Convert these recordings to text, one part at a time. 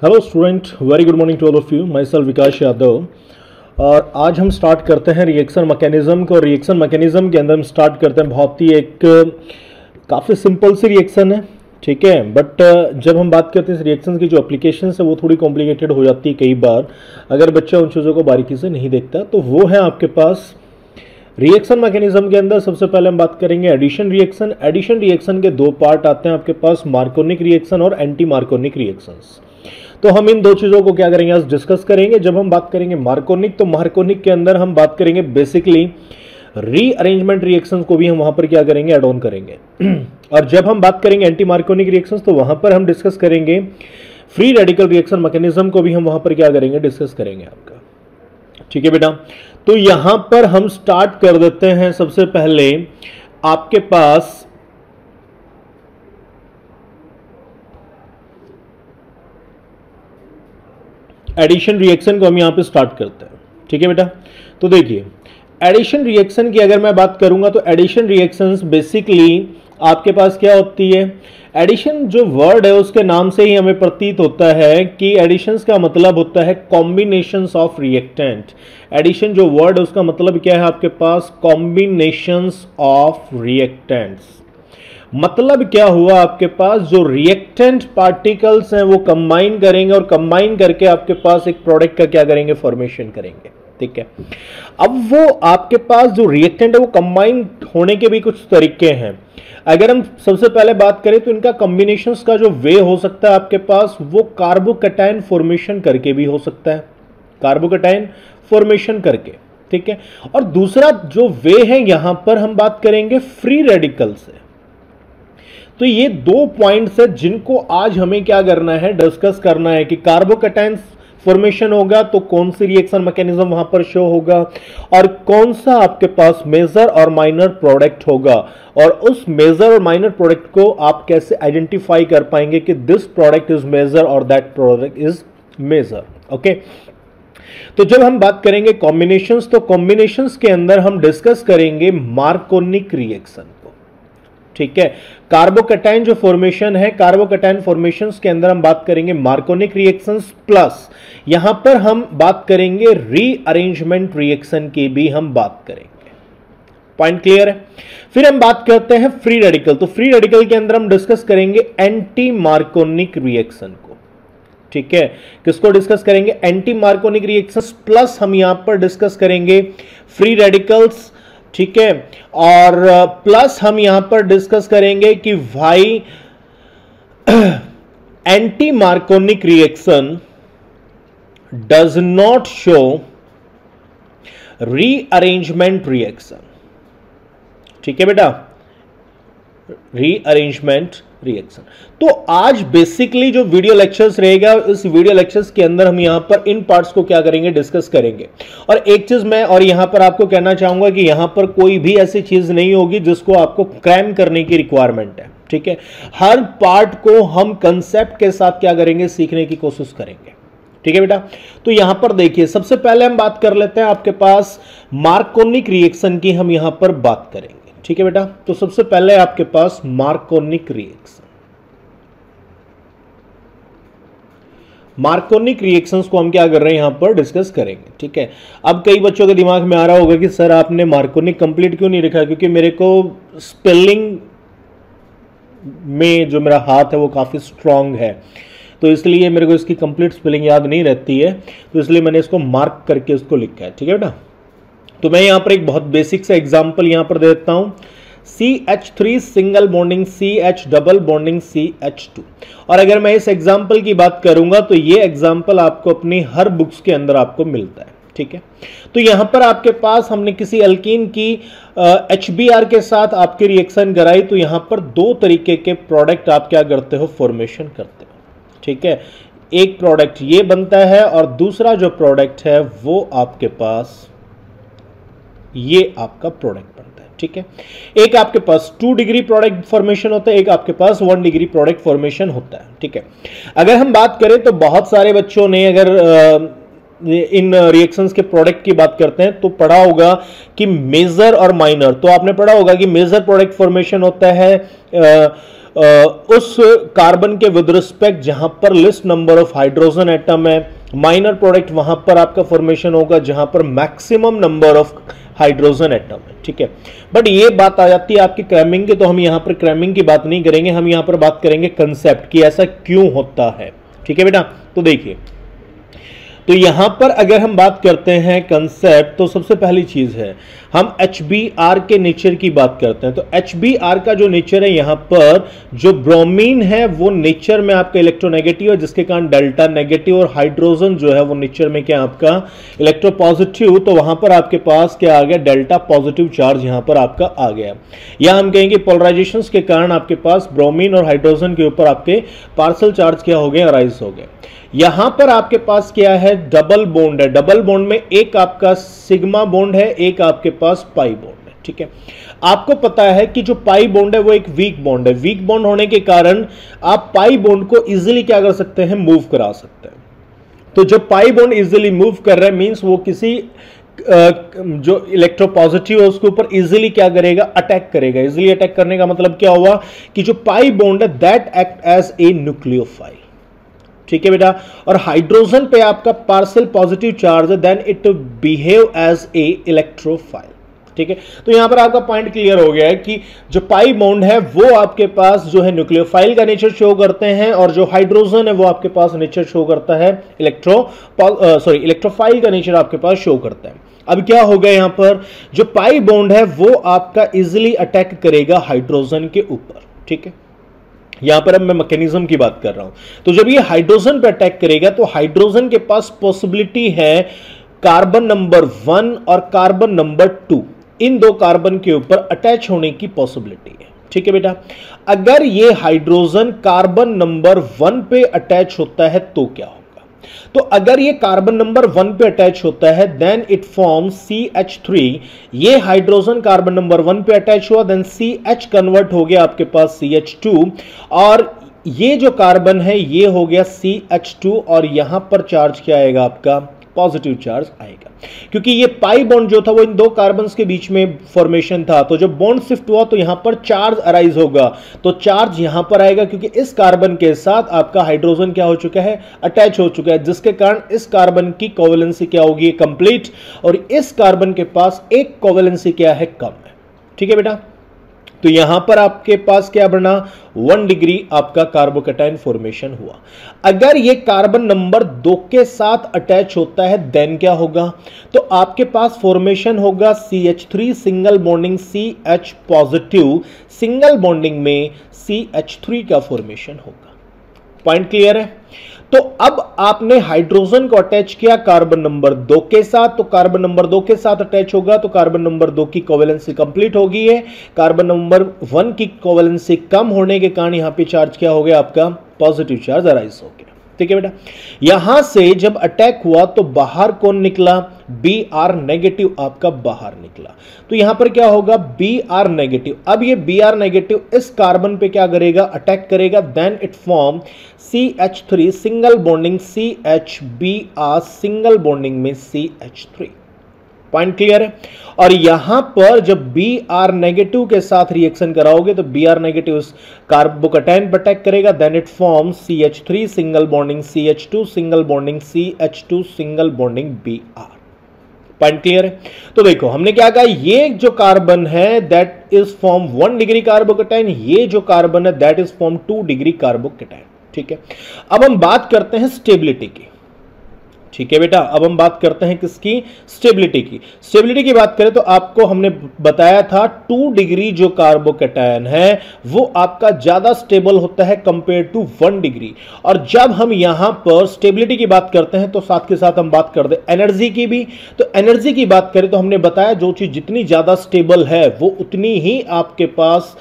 Hello student, very good morning to all of you. Myself Vikas Yadav. और आज हम start करते हैं रिएक्शन मैकेनिज्म को। रिएक्शन मैकेनिज्म के अंदर हम स्टार्ट करते हैं बहुत ही एक काफ़ी सिंपल सी रिएक्शन है, ठीक है। बट जब हम बात करते हैं इस रिएक्शन की जो एप्लीकेशन है वो थोड़ी कॉम्प्लिकेटेड हो जाती है कई बार, अगर बच्चा उन चीज़ों को बारीकी से नहीं देखता। तो वो है आपके पास रिएक्शन मैकेनिज्म के अंदर सबसे पहले हम बात करेंगे एडिशन रिएक्शन। एडिशन रिएक्शन के दो पार्ट आते हैं आपके पास, मार्कोनिक रिएक्शन और एंटी मार्कोनिक रिएक्शंस। तो हम इन दो चीज़ों को क्या करेंगे आज डिस्कस करेंगे। जब हम बात करेंगे मार्कोनिक, तो मार्कोनिक के अंदर हम बात करेंगे बेसिकली रीअरेंजमेंट रिएक्शंस को भी हम वहां पर क्या करेंगे, एड ऑन करेंगे। और जब हम बात करेंगे एंटी मार्कोनिक रिएक्शंस, तो वहां पर हम डिस्कस करेंगे फ्री रेडिकल रिएक्शन मैकेनिज्म को भी हम वहां पर क्या करेंगे, डिस्कस करेंगे आपका, ठीक है बेटा। तो यहां पर हम स्टार्ट कर देते हैं। सबसे पहले आपके पास एडिशन रिएक्शन को हम यहां पे स्टार्ट करते हैं, ठीक है बेटा। तो देखिए एडिशन रिएक्शन की अगर मैं बात करूंगा तो एडिशन रिएक्शंस बेसिकली आपके पास क्या होती है। एडिशन जो वर्ड है उसके नाम से ही हमें प्रतीत होता है कि एडिशंस का मतलब होता है कॉम्बिनेशंस ऑफ रिएक्टेंट। एडिशन जो वर्ड है उसका मतलब क्या है आपके पास, कॉम्बिनेशंस ऑफ रिएक्टेंट्स। मतलब क्या हुआ, आपके पास जो रिएक्टेंट पार्टिकल्स हैं वो कंबाइन करेंगे और कंबाइन करके आपके पास एक प्रोडक्ट का क्या करेंगे, फॉर्मेशन करेंगे, ठीक है। अब वो आपके पास जो रिएक्टेंट है वो कंबाइन होने के भी कुछ तरीके हैं। अगर हम सबसे पहले बात करें तो इनका कॉम्बिनेशंस का जो वे हो सकता है आपके पास, वो कार्बोकैटायन फॉर्मेशन करके भी हो सकता है, कार्बोकैटायन फॉर्मेशन करके, ठीक है। और दूसरा जो वे है यहां पर हम बात करेंगे फ्री रेडिकल से। तो ये दो पॉइंट्स है जिनको आज हमें क्या करना है, डिस्कस करना है कि कार्बोकैटायन फॉर्मेशन होगा तो कौन सी रिएक्शन मैकेनिज्म वहां पर शो होगा, और कौन सा आपके पास मेजर और माइनर प्रोडक्ट होगा, और उस मेजर और माइनर प्रोडक्ट को आप कैसे आइडेंटिफाई कर पाएंगे कि दिस प्रोडक्ट इज मेजर और that product is major, okay. तो जब हम बात करेंगे कॉम्बिनेशंस, तो कॉम्बिनेशंस के अंदर हम डिस्कस करेंगे मार्कोनिक रिएक्शन, ठीक है। कार्बोकैटायन जो फॉर्मेशन है, कार्बोकैटायन फॉर्मेशंस के अंदर हम बात करेंगे मार्कोनिक रिएक्शंस, प्लस यहां पर हम बात करेंगे रीअरेंजमेंट रिएक्शन की भी हम बात करेंगे। पॉइंट क्लियर है। फिर हम बात करते हैं फ्री रेडिकल। तो फ्री रेडिकल के अंदर हम डिस्कस करेंगे एंटी मार्कोनिक रिएक्शन को, ठीक है। किसको डिस्कस करेंगे, एंटी मार्कोनिक रिएक्शंस, प्लस हम यहां पर डिस्कस करेंगे फ्री रेडिकल्स, ठीक है। और प्लस हम यहां पर डिस्कस करेंगे कि भाई anti Markovnikov reaction does not show rearrangement reaction, ठीक है बेटा, रीअरेंजमेंट रिएक्शन। तो आज बेसिकली जो वीडियो लेक्चर्स रहेगा, इस वीडियो लेक्चर्स के अंदर हम यहां पर इन पार्ट्स को क्या करेंगे, डिस्कस करेंगे। और एक चीज मैं और यहां पर आपको कहना चाहूंगा कि यहां पर कोई भी ऐसी चीज नहीं होगी जिसको आपको क्रैम करने की रिक्वायरमेंट है, ठीक है। हर पार्ट को हम कंसेप्ट के साथ क्या करेंगे, सीखने की कोशिश करेंगे, ठीक है बेटा। तो यहां पर देखिए सबसे पहले हम बात कर लेते हैं आपके पास मार्कोनिक रिएक्शन की, हम यहां पर बात करेंगे, ठीक है बेटा। तो सबसे पहले आपके पास मार्कोनिक रिएक्शन, मार्कोनिक रिएक्शंस को हम क्या कर रहे हैं, यहां पर डिस्कस करेंगे, ठीक है। अब कई बच्चों के दिमाग में आ रहा होगा कि सर आपने मार्कोनिक कंप्लीट क्यों नहीं लिखा, क्योंकि मेरे को स्पेलिंग में जो मेरा हाथ है वो काफी स्ट्रांग है, तो इसलिए मेरे को इसकी कंप्लीट स्पेलिंग याद नहीं रहती है, तो इसलिए मैंने इसको मार्क करके इसको लिखा है, ठीक है बेटा। तो मैं यहां पर एक बहुत बेसिक सा एग्जांपल यहां पर दे देता हूं, CH3 single bonding CH double bonding CH2। और अगर मैं इस एग्जांपल की बात करूंगा तो ये एग्जांपल आपको अपनी हर बुक्स के अंदर आपको मिलता है, ठीक है। तो यहां पर आपके पास हमने किसी अल्कीन की HBr के साथ आपकी रिएक्शन कराई, तो यहां पर दो तरीके के प्रोडक्ट आप क्या करते हो, फॉर्मेशन करते हो, ठीक है। एक प्रोडक्ट ये बनता है और दूसरा जो प्रोडक्ट है वो आपके पास ये आपका प्रोडक्ट बनता है, ठीक है। एक आपके पास 2 डिग्री प्रोडक्ट फॉर्मेशन होता है, एक आपके पास 1 डिग्री प्रोडक्ट फॉर्मेशन होता है, ठीक है। अगर हम बात करें तो बहुत सारे बच्चों ने अगर इन रिएक्शंस के प्रोडक्ट की बात करते हैं तो पढ़ा होगा कि मेजर और माइनर। तो आपने पढ़ा होगा कि मेजर प्रोडक्ट फॉर्मेशन होता है उस कार्बन के विद रिस्पेक्ट जहां पर list number of hydrogen atom है, माइनर प्रोडक्ट वहां पर आपका फॉर्मेशन होगा जहां पर maximum number of hydrogen atom है, ठीक है। बट ये बात आ जाती है आपकी क्रैमिंग की, तो हम यहां पर क्रैमिंग की बात नहीं करेंगे, हम यहां पर बात करेंगे कंसेप्ट कि ऐसा क्यों होता है, ठीक है बेटा। तो देखिए, तो यहां पर अगर हम बात करते हैं कंसेप्ट, तो सबसे पहली चीज है हम HBr के नेचर की बात करते हैं। तो HBr का जो नेचर है, यहां पर जो ब्रोमीन है वो नेचर में आपका इलेक्ट्रोनेगेटिव है, जिसके कारण डेल्टा नेगेटिव, और हाइड्रोजन जो है वो नेचर में क्या आपका इलेक्ट्रोपॉजिटिव, तो वहां पर आपके पास क्या आ गया, डेल्टा पॉजिटिव चार्ज यहां पर आपका आ गया। या हम कहेंगे पोलराइजेशन के कारण आपके पास ब्रोमीन और हाइड्रोजन के ऊपर आपके पार्शियल चार्ज क्या हो गए, अराइज हो गए। यहां पर आपके पास क्या है, डबल बॉन्ड है। डबल बॉन्ड में एक आपका सिग्मा बॉन्ड है, एक आपके पास पाई बॉन्ड है, ठीक है। आपको पता है कि जो पाई बॉन्ड है वो एक वीक बॉन्ड है। वीक बॉन्ड होने के कारण आप पाई बॉन्ड को इजीली क्या कर सकते हैं, मूव करा सकते हैं। तो जब पाई बॉन्ड इजीली मूव कर रहा है, मींस वो किसी जो इलेक्ट्रोपॉजिटिव है उसके ऊपर इजीली क्या करेगा, अटैक करेगा। इजीली अटैक करने का मतलब क्या हुआ कि जो पाई बॉन्ड है that act as a nucleophile, ठीक है बेटा। और हाइड्रोजन पे आपका पार्शियल पॉजिटिव चार्ज है, then it behave as a electrophile, ठीक है। तो यहां पर आपका पॉइंट क्लियर हो गया है कि जो पाई बॉन्ड है वो आपके पास जो है न्यूक्लियोफाइल का नेचर शो करते हैं, और जो हाइड्रोजन है वो आपके पास नेचर शो करता है इलेक्ट्रोफाइल का नेचर आपके पास शो करता है। अब क्या हो गया, यहां पर जो पाई बॉन्ड है वो आपका इजिली अटैक करेगा हाइड्रोजन के ऊपर, ठीक है। यहां पर अब मैं मैकेनिज्म की बात कर रहा हूं। तो जब ये हाइड्रोजन पे अटैक करेगा तो हाइड्रोजन के पास पॉसिबिलिटी है कार्बन नंबर 1 और कार्बन नंबर 2, इन दो कार्बन के ऊपर अटैच होने की पॉसिबिलिटी है, ठीक है बेटा। अगर ये हाइड्रोजन कार्बन नंबर 1 पे अटैच होता है तो क्या होगा, तो अगर ये कार्बन नंबर 1 पे अटैच होता है देन इट फॉर्म्स CH3। ये हाइड्रोजन कार्बन नंबर 1 पे अटैच हुआ, देन CH कन्वर्ट हो गया आपके पास CH2, और ये जो कार्बन है ये हो गया CH2, और यहां पर चार्ज क्या आएगा, आपका पॉजिटिव चार्ज आएगा। क्योंकि ये पाई बॉन्ड जो था वो इन दो कार्बन्स के बीच में फॉर्मेशन था, तो जब बॉन्ड शिफ्ट हुआ तो यहां पर चार्ज अराइज होगा, तो चार्ज यहां पर आएगा क्योंकि इस कार्बन के साथ आपका हाइड्रोजन क्या हो चुका है, अटैच हो चुका है, जिसके कारण इस कार्बन की कोवेलेंसी क्या होगी, कंप्लीट, और इस कार्बन के पास एक कोवेलेंसी क्या है, कम है, ठीक है बेटा। तो यहां पर आपके पास क्या बना, 1 डिग्री आपका कार्बोकैटायन फॉर्मेशन हुआ। अगर ये कार्बन नंबर 2 के साथ अटैच होता है देन क्या होगा, तो आपके पास फॉर्मेशन होगा CH3 single bonding CH positive, single bonding में CH3 का फॉर्मेशन होगा। पॉइंट क्लियर है। तो अब आपने हाइड्रोजन को अटैच किया कार्बन नंबर 2 के साथ, तो कार्बन नंबर 2 के साथ अटैच होगा तो कार्बन नंबर 2 की कोवेलेंसी कंप्लीट होगी है। कार्बन नंबर 1 की कोवेलेंसी कम होने के कारण यहां पे चार्ज क्या हो गया, आपका पॉजिटिव चार्ज अराइज हो गया, ठीक है बेटा। यहां से जब अटैक हुआ तो बाहर कौन निकला, Br नेगेटिव आपका बाहर निकला। तो यहां पर क्या होगा, Br नेगेटिव। अब ये Br नेगेटिव इस कार्बन पे क्या करेगा, अटैक करेगा, then it form CH3 single bonding CH, Br single bonding में CH3। पॉइंट क्लियर है। और यहां पर जब Br नेगेटिव के साथ रिएक्शन कराओगे तो Br नेगेटिव इस कार्बोकैटायन पर अटैक करेगा, then it form CH3 single bonding CH2 single bonding CH2 single bonding Br। Point clear है। तो देखो हमने क्या कहा, ये जो कार्बन है that is form 1 degree carbocation, ये जो कार्बन है that is form 2 degree carbocation, ठीक है। अब हम बात करते हैं स्टेबिलिटी की, ठीक है बेटा। अब हम बात करते हैं किसकी, स्टेबिलिटी की। स्टेबिलिटी की बात करें तो आपको हमने बताया था 2 डिग्री जो कार्बोकैटायन है वो आपका ज्यादा स्टेबल होता है कंपेयर टू 1 डिग्री। और जब हम यहां पर स्टेबिलिटी की बात करते हैं तो साथ के साथ हम बात करते हैं एनर्जी की भी। तो एनर्जी की बात करें तो हमने बताया जो चीज जितनी ज्यादा स्टेबल है वो उतनी ही आपके पास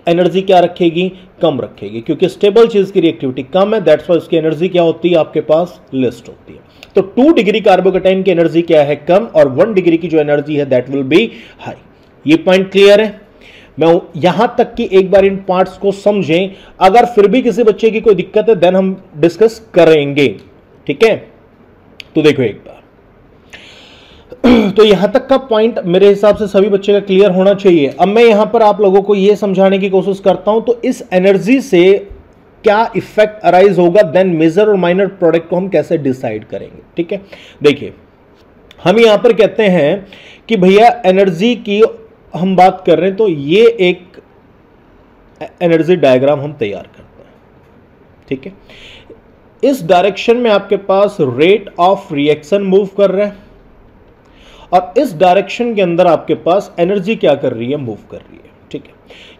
एनर्जी क्या रखेगी, कम रखेगी, क्योंकि स्टेबल चीज की रिएक्टिविटी कम है, दैट्स व्हाई उसकी एनर्जी क्या होती है, आपके पास लिस्ट होती है। तो 2 डिग्री कार्बोकैटायन की एनर्जी क्या है, कम, और 1 डिग्री की जो एनर्जी है दैट विल बी हाई। ये पॉइंट क्लियर है। मैं यहां तक कि एक बार इन पार्ट्स को समझें, अगर फिर भी किसी बच्चे की कोई दिक्कत है देन हम डिस्कस करेंगे, ठीक है। तो देखो एक बार तो यहां तक का पॉइंट मेरे हिसाब से सभी बच्चे का क्लियर होना चाहिए। अब मैं यहां पर आप लोगों को यह समझाने की कोशिश करता हूं, तो इस एनर्जी से क्या इफेक्ट अराइज होगा, देन मेजर और माइनर प्रोडक्ट को हम कैसे डिसाइड करेंगे। ठीक है, देखिए हम यहां पर कहते हैं कि भैया एनर्जी की हम बात कर रहे हैं, तो ये एक एनर्जी डायग्राम हम तैयार करते हैं। ठीक है, इस डायरेक्शन में आपके पास रेट ऑफ रिएक्शन मूव कर रहा है और इस डायरेक्शन के अंदर आपके पास एनर्जी क्या कर रही है, मूव कर रही है। ठीक है,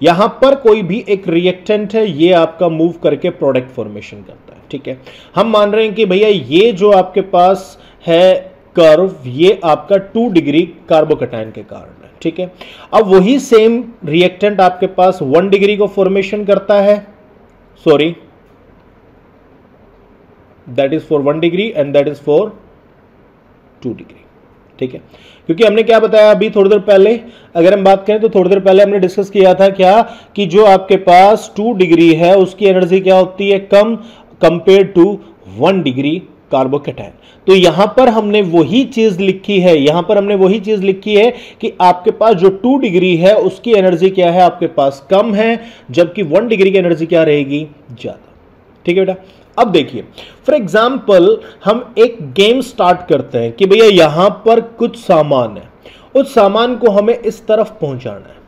यहां पर कोई भी एक रिएक्टेंट है, ये आपका मूव करके प्रोडक्ट फॉर्मेशन करता है। ठीक है, हम मान रहे हैं कि भैया ये जो आपके पास है कर्व, ये आपका 2 डिग्री कार्बोकैटायन के कारण है। ठीक है, अब वही सेम रिएक्टेंट आपके पास 1 डिग्री को फॉर्मेशन करता है, sorry that is for 1 degree and that is for 2 degree. ठीक है, क्योंकि हमने क्या बताया अभी थोड़ी देर पहले, अगर हम बात करें तो थोड़ी देर पहले हमने डिस्कस किया था क्या, कि जो आपके पास 2 डिग्री है उसकी एनर्जी क्या होती है, कम कंपेयर टू 1 डिग्री कार्बोकैटायन। तो यहां पर हमने वही चीज लिखी है, यहां पर हमने वही चीज लिखी है कि आपके पास जो 2 डिग्री है उसकी एनर्जी क्या है, आपके पास कम है, जबकि 1 डिग्री की एनर्जी क्या रहेगी, ज्यादा। ठीक है बेटा, अब देखिए फॉर एग्जाम्पल हम एक गेम स्टार्ट करते हैं कि भैया यहां पर कुछ सामान है, उस सामान को हमें इस तरफ पहुंचाना है।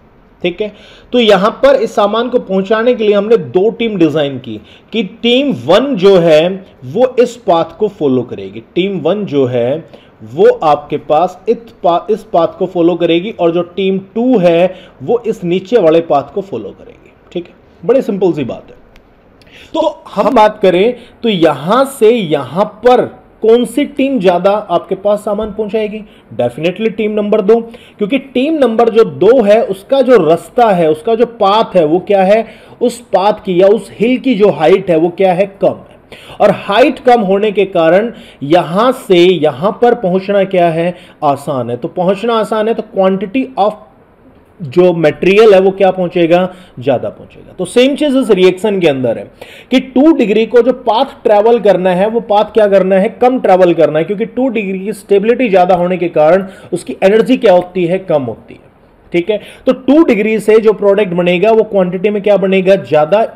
ठीक है, तो यहां पर इस सामान को पहुंचाने के लिए हमने 2 टीम डिजाइन की कि टीम 1 जो है वो इस पाथ को फॉलो करेगी, टीम 1 जो है वो आपके पास इस पाथ को फॉलो करेगी और जो टीम 2 है वो इस नीचे वाले पाथ को फॉलो करेगी। ठीक है, बड़ी सिंपल सी बात है। तो हम बात करें तो यहां से यहां पर कौन सी टीम ज्यादा आपके पास सामान पहुंचाएगी, डेफिनेटली टीम नंबर 2, क्योंकि टीम नंबर जो 2 है उसका जो रास्ता है, उसका जो पाथ है वो क्या है, उस पाथ की या उस हिल की जो हाइट है वो क्या है, कम है। और हाइट कम होने के कारण यहां से यहां पर पहुंचना क्या है, आसान है। तो पहुंचना आसान है तो क्वांटिटी ऑफ जो मटेरियल है वो क्या पहुंचेगा, ज्यादा पहुंचेगा। तो सेम चीज इस रिएक्शन के अंदर है कि 2 डिग्री को जो पाथ ट्रेवल करना है वो पाथ क्या करना है, कम ट्रेवल करना है, क्योंकि 2 डिग्री की स्टेबिलिटी ज्यादा होने के कारण उसकी एनर्जी क्या होती है, कम होती है। ठीक है, तो 2 डिग्री से जो प्रोडक्ट बनेगा वो क्वांटिटी में क्या बनेगा, ज्यादा,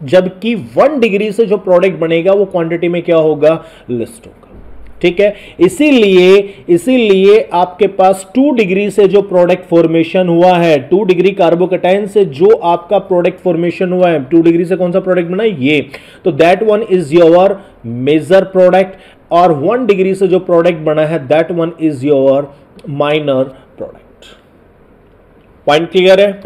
जबकि 1 डिग्री से जो प्रोडक्ट बनेगा वो क्वांटिटी में क्या होगा, लिस्ट होगा। ठीक है, इसीलिए आपके पास 2 डिग्री से जो प्रोडक्ट फॉर्मेशन हुआ है, 2 डिग्री कार्बोकैटायन से जो आपका प्रोडक्ट फॉर्मेशन हुआ है, 2 डिग्री से कौन सा प्रोडक्ट बना है, ये, तो that one is your major product, और 1 डिग्री से जो प्रोडक्ट बना है that one is your minor product. Point clear है?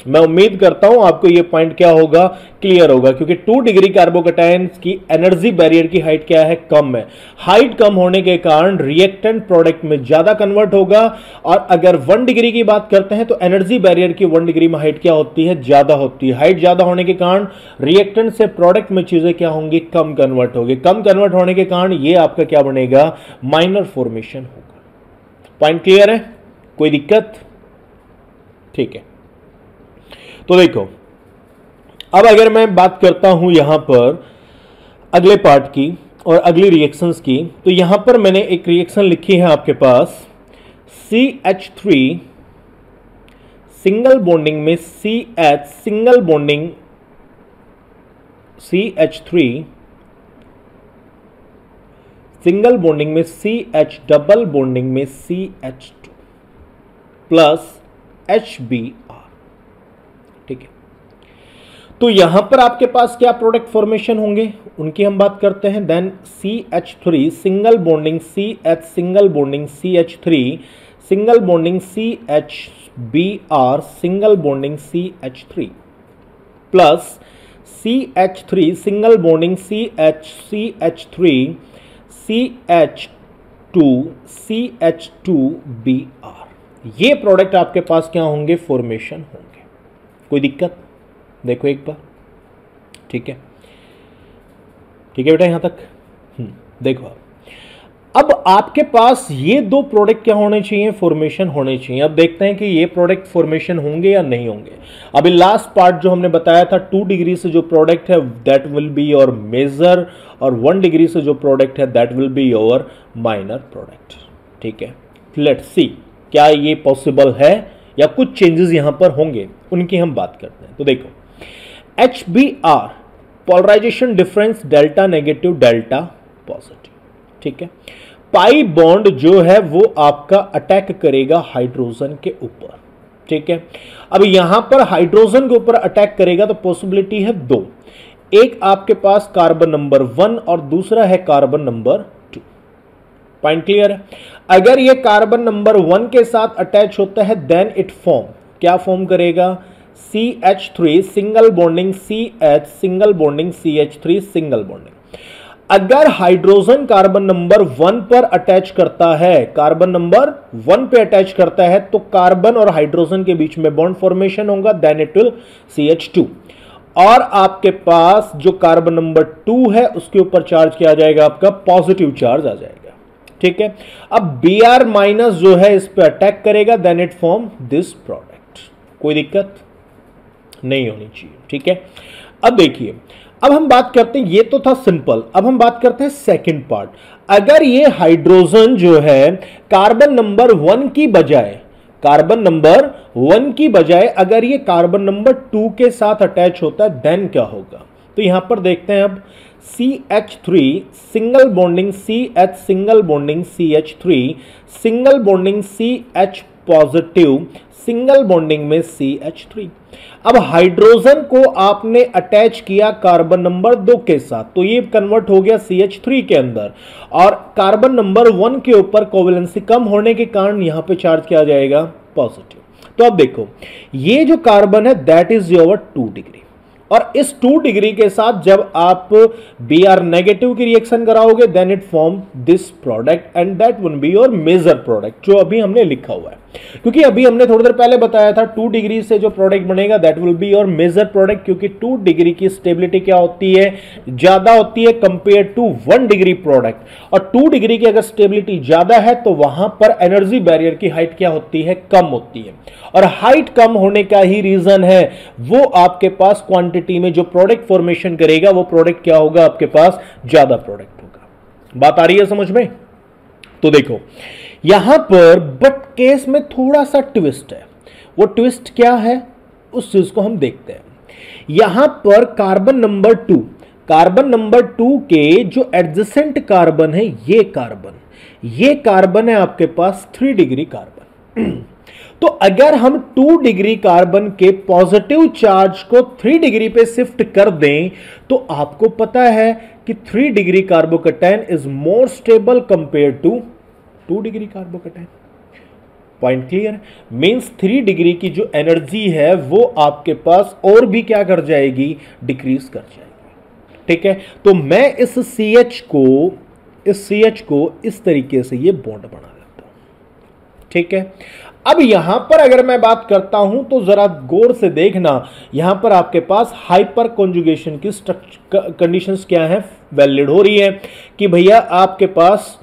मैं उम्मीद करता हूं आपको यह पॉइंट क्या होगा, क्लियर होगा, क्योंकि 2 डिग्री कार्बोकैटायन की एनर्जी बैरियर की हाइट क्या है, कम है। हाइट कम होने के कारण रिएक्टेंट प्रोडक्ट में ज्यादा कन्वर्ट होगा, और अगर 1 डिग्री की बात करते हैं तो एनर्जी बैरियर की 1 डिग्री में हाइट क्या होती है, ज्यादा होती है। हाइट ज्यादा होने के कारण रिएक्टेंट से प्रोडक्ट में चीजें क्या होंगी, कम कन्वर्ट होगी। कम कन्वर्ट होने के कारण ये आपका क्या बनेगा, माइनर फॉर्मेशन होगा। पॉइंट क्लियर है? कोई दिक्कत? ठीक है, तो देखो अब अगर मैं बात करता हूं यहां पर अगले पार्ट की और अगली रिएक्शंस की, तो यहां पर मैंने एक रिएक्शन लिखी है आपके पास CH3 सिंगल बॉन्डिंग में CH single bonding CH3 single bonding में CH डबल बॉन्डिंग में CH2 प्लस HBr। ठीक है, तो यहां पर आपके पास क्या प्रोडक्ट फॉर्मेशन होंगे उनकी हम बात करते हैं। Then CH3 single bonding CH single bonding CH3 single bonding CHBr single bonding CH3 plus CH3 single bonding CH3 CH2 CH2Br। ये प्रोडक्ट आपके पास क्या होंगे, फॉर्मेशन होंगे। कोई दिक्कत? देखो एक बार, ठीक है, ठीक है बेटा यहां तक। देखो अब आपके पास ये 2 प्रोडक्ट क्या होने चाहिए, फॉर्मेशन होने चाहिए। अब देखते हैं कि ये प्रोडक्ट फॉर्मेशन होंगे या नहीं होंगे। अभी लास्ट पार्ट जो हमने बताया था 2 डिग्री से जो प्रोडक्ट है that will be your major, और 1 डिग्री से जो प्रोडक्ट है that will be your minor product. ठीक है, लेट्स सी क्या ये पॉसिबल है या कुछ चेंजेस यहां पर होंगे, उनकी हम बात करते हैं। तो देखो HBr polarization difference delta negative delta positive, ठीक है। पाई बॉन्ड जो है वो आपका अटैक करेगा हाइड्रोजन के ऊपर, ठीक है। अब यहां पर हाइड्रोजन के ऊपर अटैक करेगा तो पॉसिबिलिटी है दो, एक आपके पास कार्बन नंबर 1 और दूसरा है कार्बन नंबर 2। पॉइंट क्लियर है। अगर ये कार्बन नंबर 1 के साथ अटैच होता है देन इट फॉर्म, क्या फॉर्म करेगा, CH3 single bonding CH single bonding CH3 single bonding. अगर हाइड्रोजन कार्बन नंबर 1 पर अटैच करता है, कार्बन नंबर 1 पे अटैच करता है तो कार्बन और हाइड्रोजन के बीच में बॉन्ड फॉर्मेशन होगा, देन इट विल CH2 और आपके पास जो कार्बन नंबर 2 है उसके ऊपर चार्ज किया जाएगा, आपका पॉजिटिव चार्ज आ जाएगा, ठीक है। अब Br माइनस जो है इस पे अटैक करेगा, then it form this product. कोई दिक्कत नहीं होनी चाहिए, ठीक है। अब देखिए, अब हम बात करते हैं, ये तो था सिंपल, अब हम बात करते हैं सेकंड पार्ट। अगर ये हाइड्रोजन जो है कार्बन नंबर 1 की बजाय, कार्बन नंबर 1 की बजाय अगर ये कार्बन नंबर 2 के साथ अटैच होता है देन क्या होगा। तो यहां पर देखते हैं अब CH3 single bonding CH single bonding CH3 single bonding CH positive single bonding में CH3। अब हाइड्रोजन को आपने अटैच किया कार्बन नंबर 2 के साथ तो ये कन्वर्ट हो गया CH3 के अंदर और कार्बन नंबर 1 के ऊपर कोवेलेंसी कम होने के कारण यहां पे चार्ज किया जाएगा पॉजिटिव। तो अब देखो ये जो कार्बन है दैट इज योर 2 डिग्री और इस 2 डिग्री के साथ जब आप Br नेगेटिव की रिएक्शन कराओगे then it form this product and that will be your major product, जो अभी हमने लिखा हुआ है। क्योंकि अभी हमने थोड़ी देर पहले बताया था 2 डिग्री से जो प्रोडक्ट बनेगा that will be your major product, क्योंकि 2 डिग्री की स्टेबिलिटी क्या होती है, ज्यादा होती है कंपेयर टू 1 डिग्री प्रोडक्ट। और 2 डिग्री की अगर स्टेबिलिटी ज्यादा है तो वहां पर एनर्जी बैरियर की हाइट क्या होती है, कम होती है। और हाइट कम होने का ही रीजन है वो आपके पास क्वांटिटी में जो प्रोडक्ट फॉर्मेशन करेगा वो प्रोडक्ट क्या होगा, आपके पास ज्यादा प्रोडक्ट होगा। बात आ रही है समझ में। तो देखो यहां पर बट केस में थोड़ा सा ट्विस्ट है, वो ट्विस्ट क्या है उस चीज को हम देखते हैं। यहां पर कार्बन नंबर 2, कार्बन नंबर 2 के जो एडजेसेंट कार्बन है ये कार्बन है आपके पास 3 डिग्री कार्बन। तो अगर हम 2 डिग्री कार्बन के पॉजिटिव चार्ज को 3 डिग्री पे शिफ्ट कर दें तो आपको पता है कि 3 degree carbocation is more stable compare to 2 degree carbocation. Point clear, means 3 degree की जो एनर्जी है वो आपके पास और भी क्या कर जाएगी, डिक्रीज कर जाएगी, ठीक है। तो मैं इस CH को इस तरीके से ये बॉन्ड बना देता हूं, ठीक है। अब यहां पर अगर मैं बात करता हूं तो जरा गौर से देखना, यहां पर आपके पास हाइपर कॉन्जुगेशन की कंडीशंस क्या है, वैलिड हो रही है कि भैया आपके पास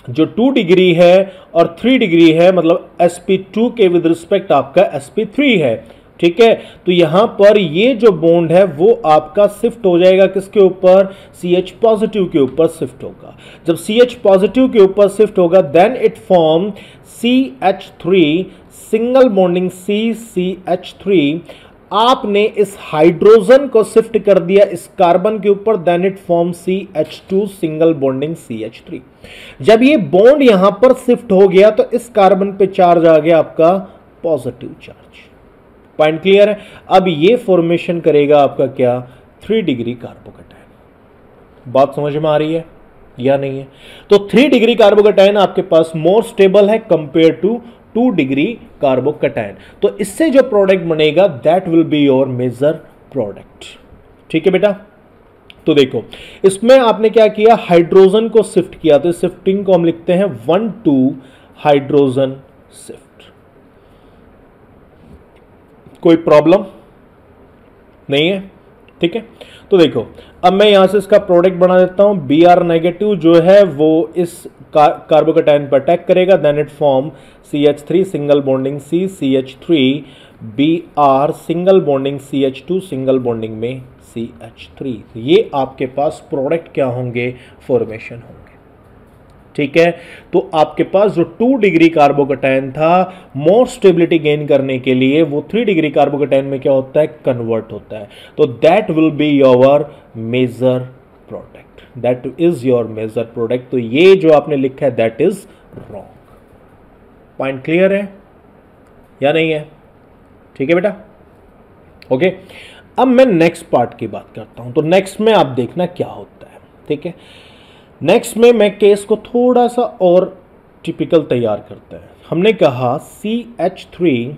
जो 2 डिग्री है और 3 डिग्री है, मतलब sp2 के विद रिस्पेक्ट आपका sp3 है, ठीक है। तो यहां पर ये जो बॉन्ड है वो आपका शिफ्ट हो जाएगा किसके ऊपर, CH पॉजिटिव के ऊपर शिफ्ट होगा। जब CH पॉजिटिव के ऊपर शिफ्ट होगा then it form CH3 single bonding CH3। आपने इस हाइड्रोजन को शिफ्ट कर दिया इस कार्बन के ऊपर then it form CH2 single bonding CH3। जब ये बॉन्ड यहां पर शिफ्ट हो गया तो इस कार्बन पे चार्ज आ गया आपका पॉजिटिव चार्ज। पॉइंट क्लियर है। अब ये फॉर्मेशन करेगा आपका क्या, 3 डिग्री कार्बोकैटायन। बात समझ में आ रही है या नहीं है। तो 3 डिग्री कार्बोकैटायन आपके पास मोर स्टेबल है कंपेयर टू 2 डिग्री कार्बोकैटायन। तो इससे जो प्रोडक्ट बनेगा that will be your major product, ठीक है बेटा। तो देखो इसमें आपने क्या किया, हाइड्रोजन को शिफ्ट किया, तो शिफ्टिंग को हम लिखते हैं 1,2 हाइड्रोजन शिफ्ट। कोई प्रॉब्लम नहीं है, ठीक है। तो देखो अब मैं यहां से इसका प्रोडक्ट बना देता हूं, Br नेगेटिव जो है वो इस कार्बोकैटायन पर अटैक करेगा then it form CH3 single bonding CH3 Br single bonding CH2 single bonding में CH3। ये आपके पास प्रोडक्ट क्या होंगे, फॉर्मेशन होंगे, ठीक है। तो आपके पास जो 2 डिग्री कार्बोकैटायन था, मोर स्टेबिलिटी गेन करने के लिए वो 3 डिग्री कार्बोकैटायन में क्या होता है, कन्वर्ट होता है। तो that will be your major product, that is your major product. तो ये जो आपने लिखा है that is wrong. Point clear है या नहीं है? ठीक है बेटा, ओके। अब मैं नेक्स्ट पार्ट की बात करता हूं। तो नेक्स्ट में आप देखना क्या होता है, ठीक है। नेक्स्ट में मैं केस को थोड़ा सा और टिपिकल तैयार करते हैं। हमने कहा CH3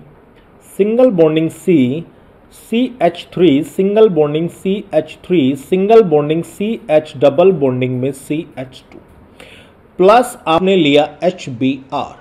single bonding CH3 single bonding CH3 single bonding CH double bonding में CH2 प्लस आपने लिया HBr,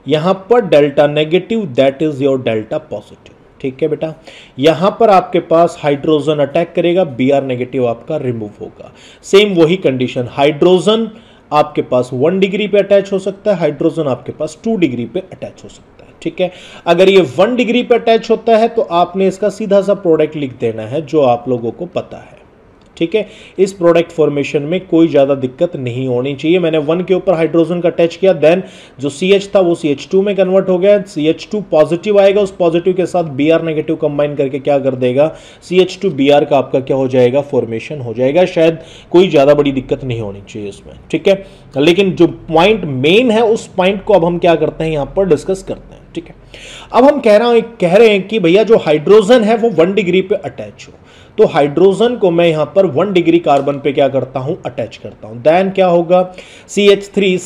यहां पर delta negative that is your delta positive, ठीक है बेटा। यहां पर आपके पास हाइड्रोजन अटैक करेगा, Br नेगेटिव आपका रिमूव होगा। सेम वही कंडीशन, हाइड्रोजन आपके पास 1 डिग्री पे अटैच हो सकता है, हाइड्रोजन आपके पास 2 डिग्री पे अटैच हो सकता है, ठीक है। अगर ये 1 डिग्री पे अटैच होता है तो आपने इसका सीधा सा प्रोडक्ट लिख देना है जो आप लोगों को पता है, ठीक है। इस प्रोडक्ट फॉर्मेशन में कोई ज्यादा दिक्कत नहीं होनी चाहिए। मैंने 1 के ऊपर हाइड्रोजन का अटैच किया, देन जो CH था वो CH2 में कन्वर्ट हो गया, CH2 पॉजिटिव आएगा, उस पॉजिटिव के साथ Br नेगेटिव कंबाइन करके क्या कर देगा, CH2 Br का आपका क्या हो जाएगा, फॉर्मेशन हो जाएगा। शायद कोई ज्यादा बड़ी दिक्कत नहीं होनी चाहिए इसमें, ठीक है। लेकिन जो पॉइंट मेन है उस पॉइंट को अब हम क्या करते हैं, यहां पर डिस्कस करते हैं, ठीक है। अब हम कह रहे हैं कि भैया जो हाइड्रोजन है वो 1 डिग्री पे अटैच हो, तो हाइड्रोजन को मैं यहां पर 1 डिग्री कार्बन पे क्या करता हूं, अटैच करता हूं। देन क्या होगा, CH3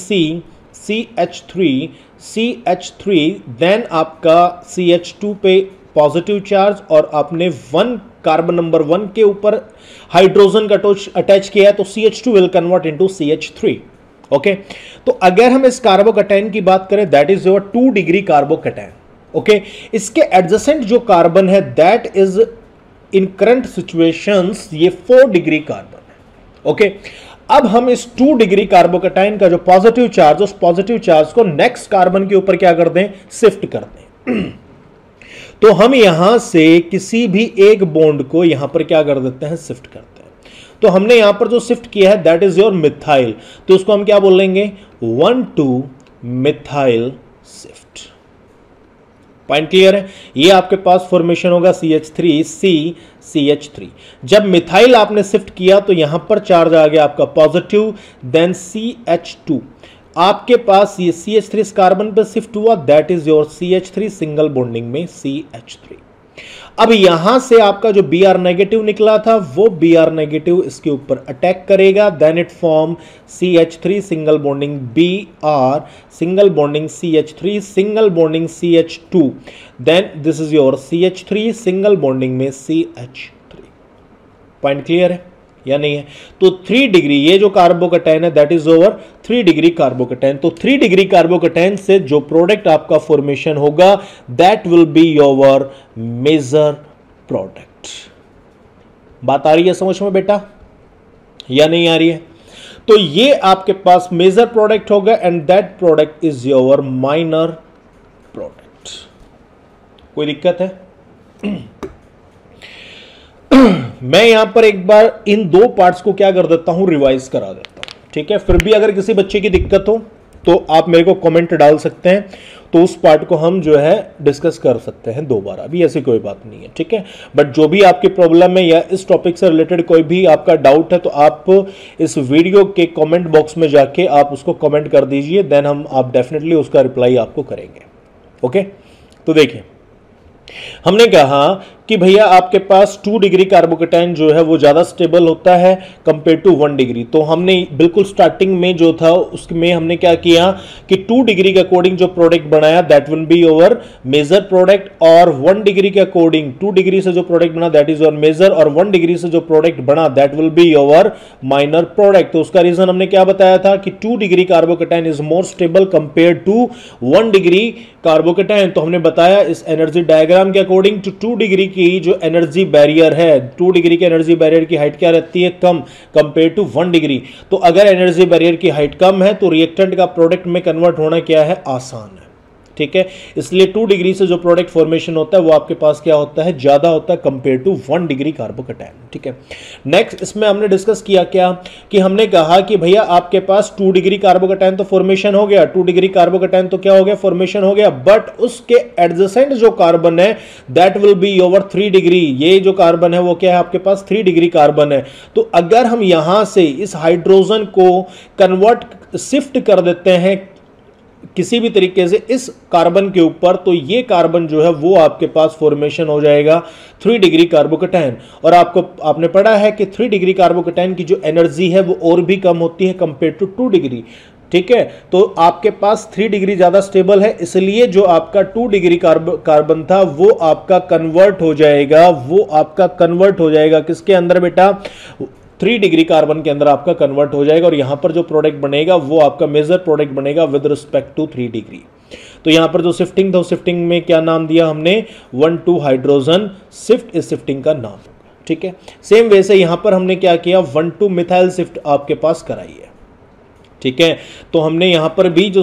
देन आपका CH2 पे पॉजिटिव चार्ज, और आपने 1 कार्बन नंबर 1 के ऊपर हाइड्रोजन का अटैच किया है, तो CH2 will convert into CH3, okay. तो अगर हम इस कार्बोकैटायन की बात करें, that is your 2 degree carbocation, okay. इसके एडजेसेंट जो कार्बन है that is in current situations ये 4 डिग्री कार्बन है, ओके। अब हम इस 2 डिग्री कार्बोकैटायन का जो पॉजिटिव चार्ज, उस पॉजिटिव चार्ज को नेक्स्ट कार्बन के ऊपर क्या कर दें, शिफ्ट कर दें। तो हम यहां से किसी भी एक बॉन्ड को यहां पर क्या कर देते हैं, शिफ्ट करते हैं। तो हमने यहां पर जो शिफ्ट किया है दैट इज योर मिथाइल, तो उसको हम क्या बोलेंगे, 1,2 मिथाइल शिफ्ट। पॉइंट क्लियर है? ये आपके पास फॉर्मेशन होगा CH3 जब मिथाइल आपने शिफ्ट किया तो यहां पर चार्ज आ गया आपका पॉजिटिव, देन CH2 आपके पास ये CH3 इस कार्बन पर शिफ्ट हुआ, that is your CH3 single bonding में CH3। अब यहां से आपका जो Br नेगेटिव निकला था वो Br नेगेटिव इसके ऊपर अटैक करेगा, then it form CH3 single bonding Br single bonding CH3 single bonding CH2, then this is your CH3 single bonding में CH3। पॉइंट क्लियर है या नहीं है? तो 3 डिग्री ये जो कार्बोकैटायन है that is over 3 degree carbocation. तो 3 डिग्री कार्बोकैटायन से जो प्रोडक्ट आपका फॉर्मेशन होगा that will be your major product. बात आ रही है समझ में बेटा या नहीं आ रही है? तो ये आपके पास मेजर प्रोडक्ट होगा and that product is your minor product. कोई दिक्कत है? मैं यहां पर एक बार इन 2 पार्ट्स को क्या कर देता हूं, रिवाइज करा देता हूं, ठीक है। फिर भी अगर किसी बच्चे की दिक्कत हो तो आप मेरे को कमेंट डाल सकते हैं, तो उस पार्ट को हम जो है डिस्कस कर सकते हैं दोबारा भी, ऐसी कोई बात नहीं है, ठीक है। बट जो भी आपकी प्रॉब्लम है या इस टॉपिक से रिलेटेड कोई भी आपका डाउट है तो आप इस वीडियो के कमेंट बॉक्स में जाके आप उसको कमेंट कर दीजिए, देन आप डेफिनेटली उसका रिप्लाई आपको करेंगे, ओके। तो देखिए हमने कहा कि भैया आपके पास 2 डिग्री कार्बोकैटायन जो है वो ज़्यादा स्टेबल होता है कंपेयर टू 1 डिग्री। तो हमने बिल्कुल स्टार्टिंग में जो था उसमें हमने क्या किया कि 2 डिग्री के अकॉर्डिंग जो प्रोडक्ट बनाया that will be over major product, और 1 डिग्री के अकॉर्डिंग 2 डिग्री से जो प्रोडक्ट बना दैट इज ओवर मेजर, और 1 डिग्री से जो प्रोडक्ट बना that will be over minor product. तो उसका रीजन हमने क्या बताया था कि 2 degree carbocation is more stable compare to 1 degree carbocation. तो हमने बताया इस एनर्जी डायग्राम के अकॉर्डिंग टू 2 डिग्री की जो एनर्जी बैरियर है, 2 डिग्री के एनर्जी बैरियर की हाइट क्या रहती है, कम कंपेयर टू 1 डिग्री। तो अगर एनर्जी बैरियर की हाइट कम है तो रिएक्टेंट का प्रोडक्ट में कन्वर्ट होना क्या है, आसान है, ठीक है। इसलिए 2 डिग्री से जो प्रोडक्ट फॉर्मेशन होता है वो आपके पास क्या होता है, ज्यादा होता है कंपेयर टू 1 डिग्री कार्बोकैटायन, ठीक है। नेक्स्ट इसमें हमने डिस्कस किया क्या कि हमने कहा कि भैया आपके पास 2 डिग्री कार्बोकैटायन तो फॉर्मेशन हो गया, 2 डिग्री कार्बोकैटायन तो क्या हो गया, फॉर्मेशन हो गया, बट उसके एडजेसेंट जो कार्बन है that will be over 3 degree. ये जो कार्बन है वो क्या है आपके पास 3 डिग्री कार्बन है। तो अगर हम यहां से इस हाइड्रोजन को कन्वर्ट शिफ्ट कर देते हैं किसी भी तरीके से इस कार्बन के ऊपर, तो ये कार्बन जो है वो आपके पास फॉर्मेशन हो जाएगा 3 डिग्री कार्बोकैटायन। और आपने पढ़ा है कि 3 डिग्री कार्बोकैटायन की जो एनर्जी है वो और भी कम होती है कंपेयर टू 2 डिग्री, ठीक है। तो आपके पास 3 डिग्री ज्यादा स्टेबल है, इसलिए जो आपका 2 डिग्री कार्बन था वो आपका कन्वर्ट हो जाएगा, किसके अंदर बेटा, 3 डिग्री कार्बन के अंदर आपका कन्वर्ट हो जाएगा। और यहां पर जो प्रोडक्ट बनेगा वो आपका मेजर प्रोडक्ट बनेगा विद रिस्पेक्ट टू 3 डिग्री। तो यहां पर जो शिफ्टिंग था उस शिफ्टिंग में क्या नाम दिया हमने, 1,2 हाइड्रोजन शिफ्ट, इस शिफ्टिंग का नाम, ठीक है। सेम वे से यहां पर हमने क्या किया, 1,2 मिथाइल शिफ्ट आपके पास कराई है, ठीक है। तो हमने यहां पर भी जो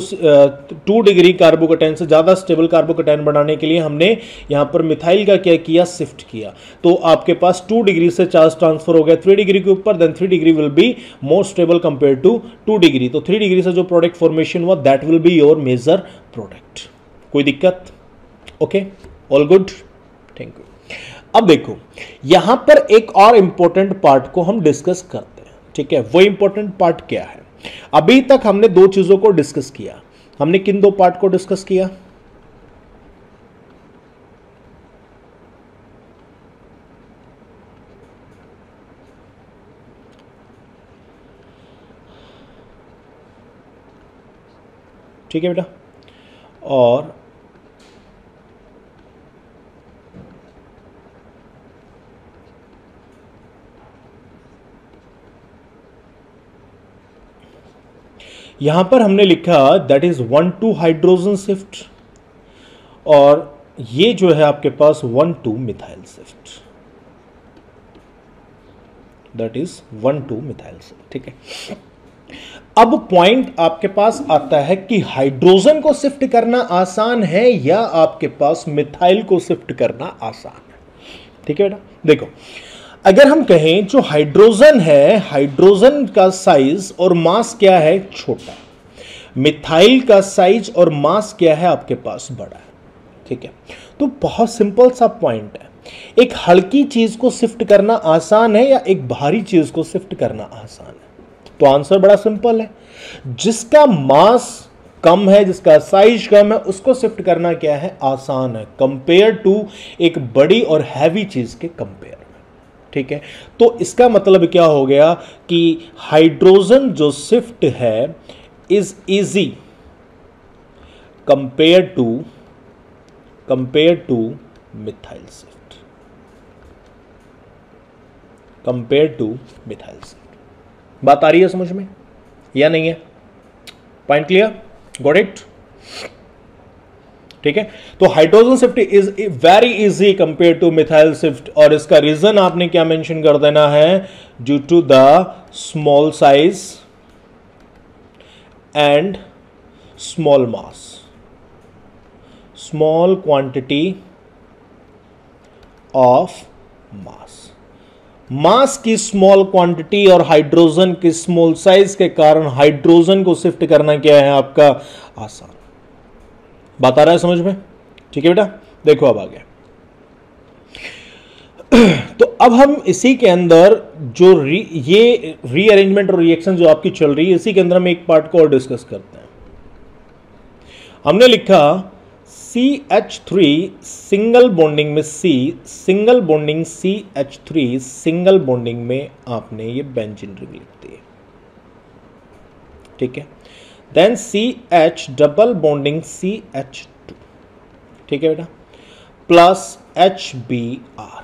2 डिग्री कार्बोकैटायन से ज्यादा स्टेबल कार्बोकैटायन बनाने के लिए हमने यहां पर मिथाइल का क्या किया, शिफ्ट किया। तो आपके पास 2 डिग्री से चार्ज ट्रांसफर हो गया 3 डिग्री के ऊपर, then 3 degree will be more stable compare to 2 degree. तो 3 डिग्री से जो प्रोडक्ट फॉर्मेशन हुआ that will be your major product. कोई दिक्कत? Okay, all good, thank you. अब देखो यहां पर एक और इंपॉर्टेंट पार्ट को हम डिस्कस करते हैं, ठीक है। वो इंपॉर्टेंट पार्ट क्या है, अभी तक हमने 2 चीजों को डिस्कस किया। हमने किन 2 पार्ट को डिस्कस किया, ठीक है बेटा। और यहां पर हमने लिखा दैट इज 1,2 हाइड्रोजन शिफ्ट, और ये जो है आपके पास 1,2 methyl shift, that is 1,2 methyl shift, ठीक है। अब पॉइंट आपके पास आता है कि हाइड्रोजन को शिफ्ट करना आसान है या आपके पास मिथाइल को शिफ्ट करना आसान है, ठीक है बेटा। देखो अगर हम कहें जो हाइड्रोजन है, हाइड्रोजन का साइज और मास क्या है, छोटा। मिथाइल का साइज और मास क्या है आपके पास, बड़ा है, ठीक है। तो बहुत सिंपल सा पॉइंट है, एक हल्की चीज को शिफ्ट करना आसान है या एक भारी चीज को शिफ्ट करना आसान है? तो आंसर बड़ा सिंपल है, जिसका मास कम है, जिसका साइज कम है, उसको शिफ्ट करना क्या है, आसान है, कंपेयर टू एक बड़ी और हैवी चीज के कंपेयर में, ठीक है। तो इसका मतलब क्या हो गया कि हाइड्रोजन जो शिफ्ट है is easy compare to methyl shift, compare to methyl shift. बात आ रही है समझ में या नहीं है? Point clear? Got it? ठीक है। तो hydrogen shift is very easy compare to methyl shift, और इसका रीजन आपने क्या मेंशन कर देना है, due to the small size and small mass, small quantity of mass. Mass की स्मॉल क्वांटिटी और हाइड्रोजन की स्मॉल साइज के कारण हाइड्रोजन को शिफ्ट करना क्या है आपका, आसान। बात आ रहा है समझ में? ठीक है बेटा। देखो अब आ गया। तो अब हम इसी के अंदर जो ये रीअरेंजमेंट और रिएक्शन जो आपकी चल रही है, इसी के अंदर हम एक पार्ट को और डिस्कस करते हैं। हमने लिखा CH3 सिंगल बॉन्डिंग में single bonding CH3 single bonding में आपने ये बेंजीन रिंग लिख दी, ठीक है। Then CH double bonding CH2, ठीक है बेटा, प्लस HBr,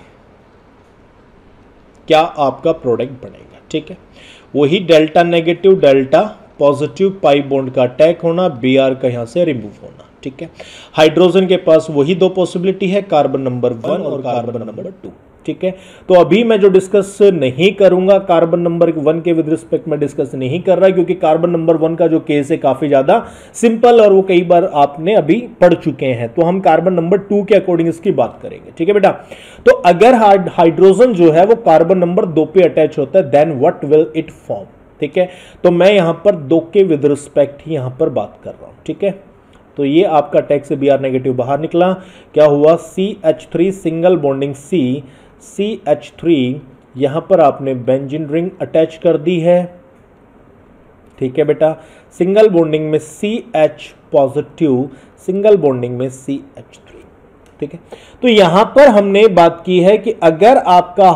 क्या आपका प्रोडक्ट बनेगा, ठीक है। वही delta negative delta positive pi bond का अटैक होना, Br का यहां से रिमूव होना, ठीक है। हाइड्रोजन के पास वही 2 पॉसिबिलिटी है, कार्बन नंबर 1 और कार्बन नंबर 2, ठीक है। तो अभी मैं जो डिस्कस नहीं करूंगा कार्बन नंबर 1 के विद रिस्पेक्ट में डिस्कस नहीं कर रहा, क्योंकि कार्बन नंबर 1 का जो केस है काफी ज्यादा सिंपल और वो कई बार आपने अभी पढ़ चुके हैं। तो हम कार्बन नंबर 2 के अकॉर्डिंग इसकी बात करेंगे, ठीक है बेटा। तो अगर हाइड्रोजन जो है वो कार्बन नंबर 2 पे अटैच होता है, then what will it form, ठीक है। तो मैं यहां पर 2 के विद रिस्पेक्ट ही यहां पर बात कर रहा हूं, ठीक है। तो ये आपका टैग से Br नेगेटिव बाहर निकला, क्या हुआ, CH3 सिंगल बॉन्डिंग CH3, यहां पर आपने बेंजीन रिंग अटैच कर दी है, ठीक है बेटा। सिंगल बॉन्डिंग में CH पॉजिटिव, सिंगल बॉन्डिंग में CH3, ठीक है। तो यहां पर हमने बात की है कि अगर आपका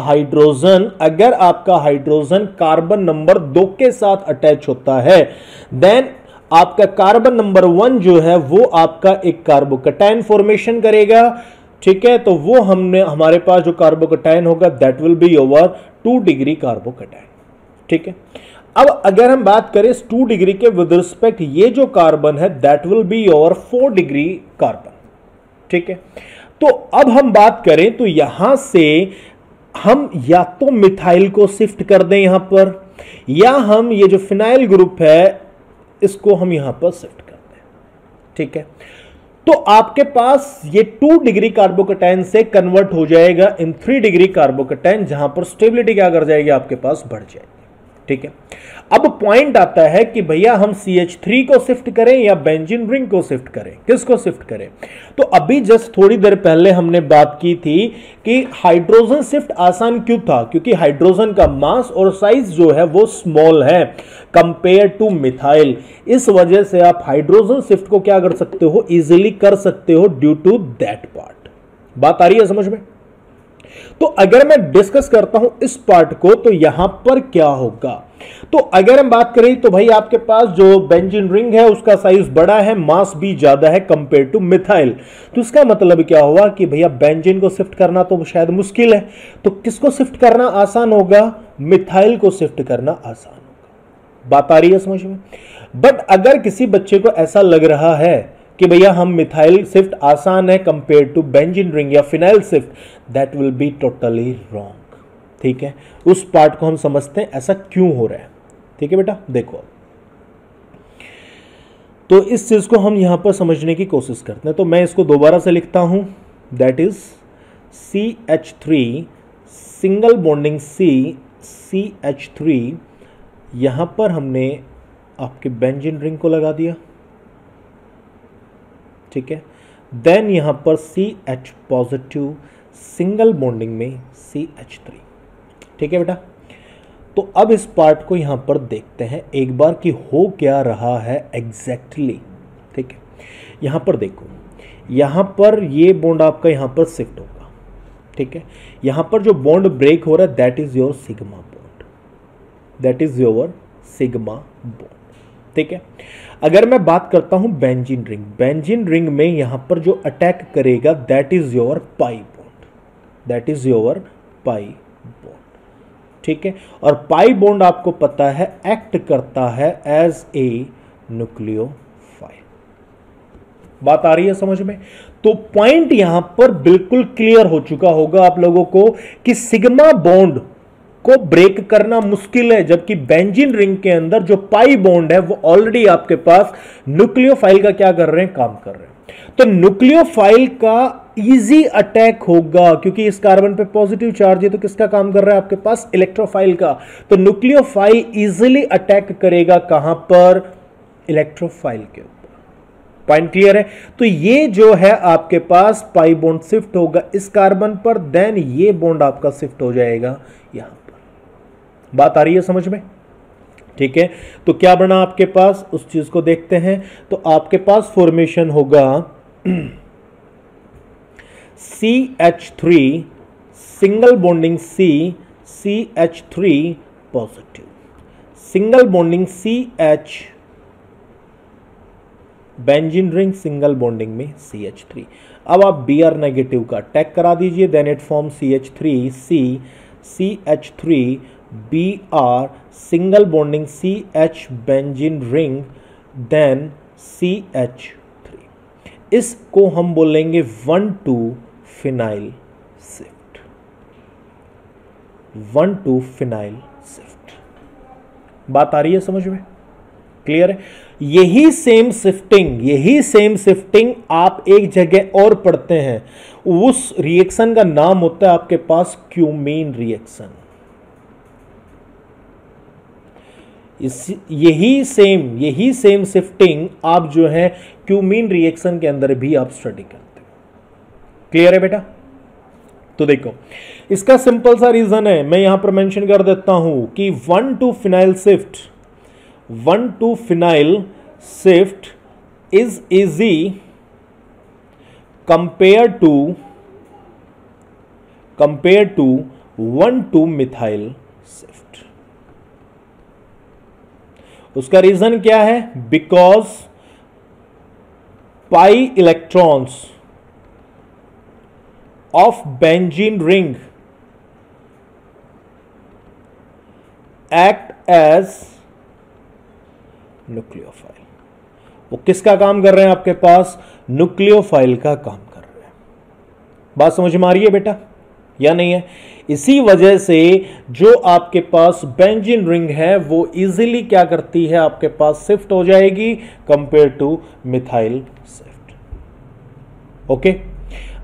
हाइड्रोजन कार्बन नंबर 2 के साथ अटैच होता है, देन आपका कार्बन नंबर 1 जो है वो आपका एक कार्बोकैटायन फॉर्मेशन करेगा, ठीक है। तो वो हमारे पास जो कार्बोकैटायन होगा that will be your 2 degree carbocation, ठीक है। अब अगर हम बात करें इस 2 डिग्री के विद रिस्पेक्ट, ये जो कार्बन है that will be your 4 degree carbon, ठीक है। तो अब हम बात करें तो यहां से हम या तो मिथाइल को शिफ्ट कर दें यहां पर, या हम ये जो फिनाइल ग्रुप है इसको हम यहां पर शिफ्ट कर दें, ठीक है। तो आपके पास ये 2 डिग्री कार्बोकैटायन से कन्वर्ट हो जाएगा इन 3 डिग्री कार्बोकैटायन, जहां पर स्टेबिलिटी क्या कर जाएगी, आपके पास बढ़ जाएगी, ठीक है। अब पॉइंट आता है कि भैया हम CH3 को शिफ्ट करें या बेंजीन रिंग को शिफ्ट करें, किसको शिफ्ट करें। तो अभी जस्ट थोड़ी देर पहले हमने बात की थी कि हाइड्रोजन शिफ्ट आसान क्यों था, क्योंकि हाइड्रोजन का मास और साइज जो है वो स्मॉल है कंपेयर टू मिथाइल। इस वजह से आप हाइड्रोजन शिफ्ट को क्या कर सकते हो, इजीली कर सकते हो ड्यू टू दैट पार्ट। बात आ रही है समझ में। तो अगर मैं डिस्कस करता हूं इस पार्ट को, तो यहां पर क्या होगा, तो अगर हम बात करें तो भाई आपके पास जो बेंजीन रिंग है उसका साइज बड़ा है, मास भी ज्यादा है कंपेयर टू मिथाइल। तो इसका मतलब क्या हुआ कि भैया बेंजीन को शिफ्ट करना तो शायद मुश्किल है, तो किसको शिफ्ट करना आसान होगा, मिथाइल को शिफ्ट करना आसान होगा। बात आ रही है समझ में। बट अगर किसी बच्चे को ऐसा लग रहा है कि भैया हम मिथाइल शिफ्ट आसान है कंपेयर टू बेंजीन रिंग या phenyl shift, that will be totally wrong, ठीक है। उस पार्ट को हम समझते हैं ऐसा क्यों हो रहा है, ठीक है बेटा। देखो तो इस चीज को हम यहां पर समझने की कोशिश करते हैं। तो मैं इसको दोबारा से लिखता हूं, that is CH3 single bonding CH3, यहां पर हमने आपके बेंजीन रिंग को लगा दिया, ठीक है। देन यहां पर CH पॉजिटिव सिंगल बॉन्डिंग में CH3, ठीक है बेटा। तो अब इस पार्ट को यहां पर देखते हैं एक बार कि हो क्या रहा है एग्जैक्टली, ठीक है। यहां पर देखो, यहां पर ये बॉन्ड आपका यहां पर शिफ्ट होगा, ठीक है। यहां पर जो बॉन्ड ब्रेक हो रहा है that is your sigma bond, that is your sigma bond, ठीक है। अगर मैं बात करता हूं बेंजीन रिंग में यहां पर जो अटैक करेगा that is your pi bond, that is your pi bond, ठीक है। और पाई बॉन्ड आपको पता है एक्ट करता है एज ए न्यूक्लियोफाइल। बात आ रही है समझ में। तो पॉइंट यहां पर बिल्कुल क्लियर हो चुका होगा आप लोगों को कि सिग्मा बॉन्ड को ब्रेक करना मुश्किल है, जबकि बेंजीन रिंग के अंदर जो पाई बॉन्ड है वो ऑलरेडी आपके पास न्यूक्लियोफाइल का क्या कर रहे हैं, काम कर रहे हैं। तो न्यूक्लियोफाइल का इजी अटैक होगा, क्योंकि इस कार्बन पे पॉजिटिव चार्ज है, तो किसका काम कर रहा है आपके पास, इलेक्ट्रोफाइल का। तो न्यूक्लियोफाइल इजीली अटैक करेगा कहां पर, इलेक्ट्रोफाइल के ऊपर। पॉइंट क्लियर है। तो ये जो है आपके पास पाई बॉन्ड शिफ्ट होगा इस कार्बन पर, देन ये बॉन्ड आपका शिफ्ट हो जाएगा यहां पर। बात आ रही है समझ में, ठीक है। तो क्या बना आपके पास, उस चीज को देखते हैं। तो आपके पास फॉर्मेशन होगा CH3 single bonding CH3 positive, single bonding CH benzene ring single bonding में CH3। अब आप Br नेगेटिव का अटैक करा दीजिए, then it form CH3 Br single bonding CH benzene ring then CH3। इसको हम बोलेंगे 1,2 फिनाइल शिफ्ट। 1,2-फिनाइल शिफ्ट। बात आ रही है समझ में? क्लियर है? यही सेम शिफ्टिंग आप एक जगह और पढ़ते हैं, उस रिएक्शन का नाम होता है आपके पास क्यूमीन रिएक्शन। यही सेम शिफ्टिंग आप जो है क्यूमीन रिएक्शन के अंदर भी आप स्टडी करते हैं। क्लियर है बेटा? तो देखो इसका सिंपल सा रीजन है, मैं यहां पर मेंशन कर देता हूं कि one two phenyl shift is easy compare to one two methyl shift. उसका रीजन क्या है? Because pi electrons of benzene ring act as nucleophile. वो किसका काम कर रहे हैं आपके पास? न्यूक्लियोफाइल का काम कर रहे हैं। बात समझ में आ रही है बेटा या नहीं है? इसी वजह से जो आपके पास बेंजीन रिंग है वो इजीली क्या करती है, आपके पास शिफ्ट हो जाएगी compare to methyl shift. Okay,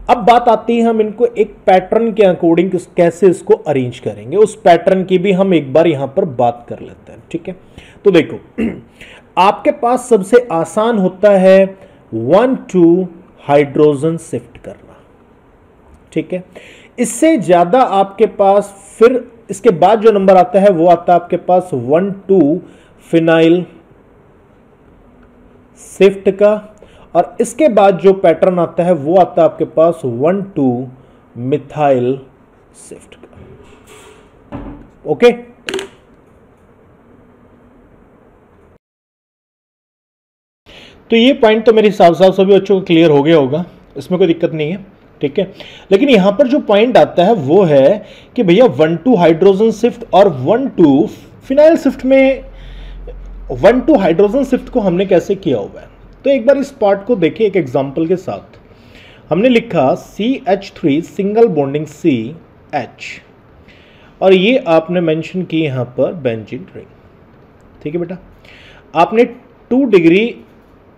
अब बात आती है हम इनको एक पैटर्न के अकॉर्डिंग कैसे इसको अरेंज करेंगे, उस पैटर्न की भी हम एक बार यहां पर बात कर लेते हैं। ठीक है, तो देखो आपके पास सबसे आसान होता है 1,2 हाइड्रोजन शिफ्ट करना। ठीक है, इससे ज्यादा आपके पास फिर इसके बाद जो नंबर आता है वो आता है आपके पास 1,2 फिनाइल शिफ्ट का, और इसके बाद जो पैटर्न आता है वो आता है आपके पास 1,2 मिथाइल शिफ्ट का। ओके, तो ये पॉइंट तो मेरे हिसाब से सभी बच्चों को क्लियर हो गया होगा, इसमें कोई दिक्कत नहीं है। ठीक है, लेकिन यहां पर जो पॉइंट आता है वो है कि भैया 1,2 हाइड्रोजन शिफ्ट और 1,2 फिनाइल शिफ्ट में 1,2 हाइड्रोजन शिफ्ट को हमने कैसे किया हुआ है। तो एक बार इस पार्ट को देखिए एक एग्जांपल के साथ। हमने लिखा CH3 सिंगल बॉन्डिंग CH, और ये आपने मेंशन की यहां पर बेंजीन रिंग। ठीक है बेटा, आपने 2 डिग्री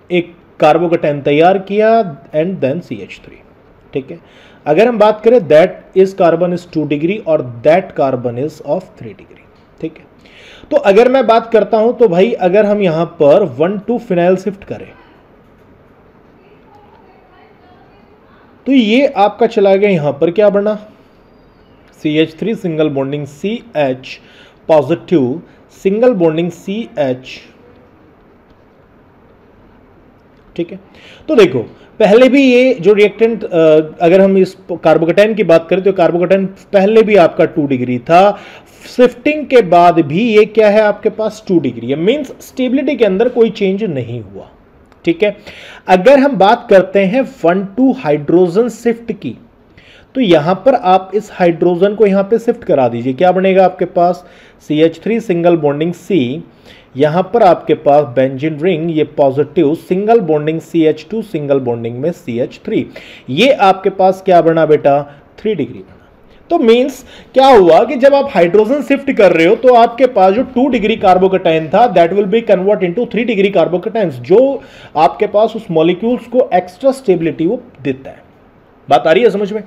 एक कार्बोकेटाइन तैयार किया एंड देन CH3। ठीक है, अगर हम बात करें that is carbon is 2 degree और that carbon is of 3 degree. ठीक है, तो अगर मैं बात करता हूं तो भाई अगर हम यहां पर 1,2 फिनाइल शिफ्ट करें तो ये आपका चला गया यहां पर क्या बना, CH3 single bonding CH positive single bonding CH। ठीक है, तो देखो पहले भी ये जो रिएक्टेंट अगर हम इस कार्बोकेटाइन की बात करें तो कार्बोकेटाइन पहले भी आपका 2 डिग्री था, शिफ्टिंग के बाद भी ये क्या है आपके पास 2 डिग्री है, मींस स्टेबिलिटी के अंदर कोई चेंज नहीं हुआ। ठीक है, अगर हम बात करते हैं 1,2 हाइड्रोजन शिफ्ट की, तो यहां पर आप इस हाइड्रोजन को यहां पे शिफ्ट करा दीजिए, क्या बनेगा आपके पास CH3 सिंगल बॉन्डिंग C, यहां पर आपके पास बेंजीन रिंग ये positive single bonding CH2 single bonding में CH3, ये आपके पास क्या बना बेटा 3 डिग्री बना। तो मींस क्या हुआ कि जब आप हाइड्रोजन शिफ्ट कर रहे हो तो आपके पास जो 2 डिग्री कार्बोकेटाइन था that will B convert into 3 degree carbocations, जो आपके पास उस मॉलिक्यूल्स को एक्स्ट्रा स्टेबिलिटी वो देता है। बात आ रही है समझ में?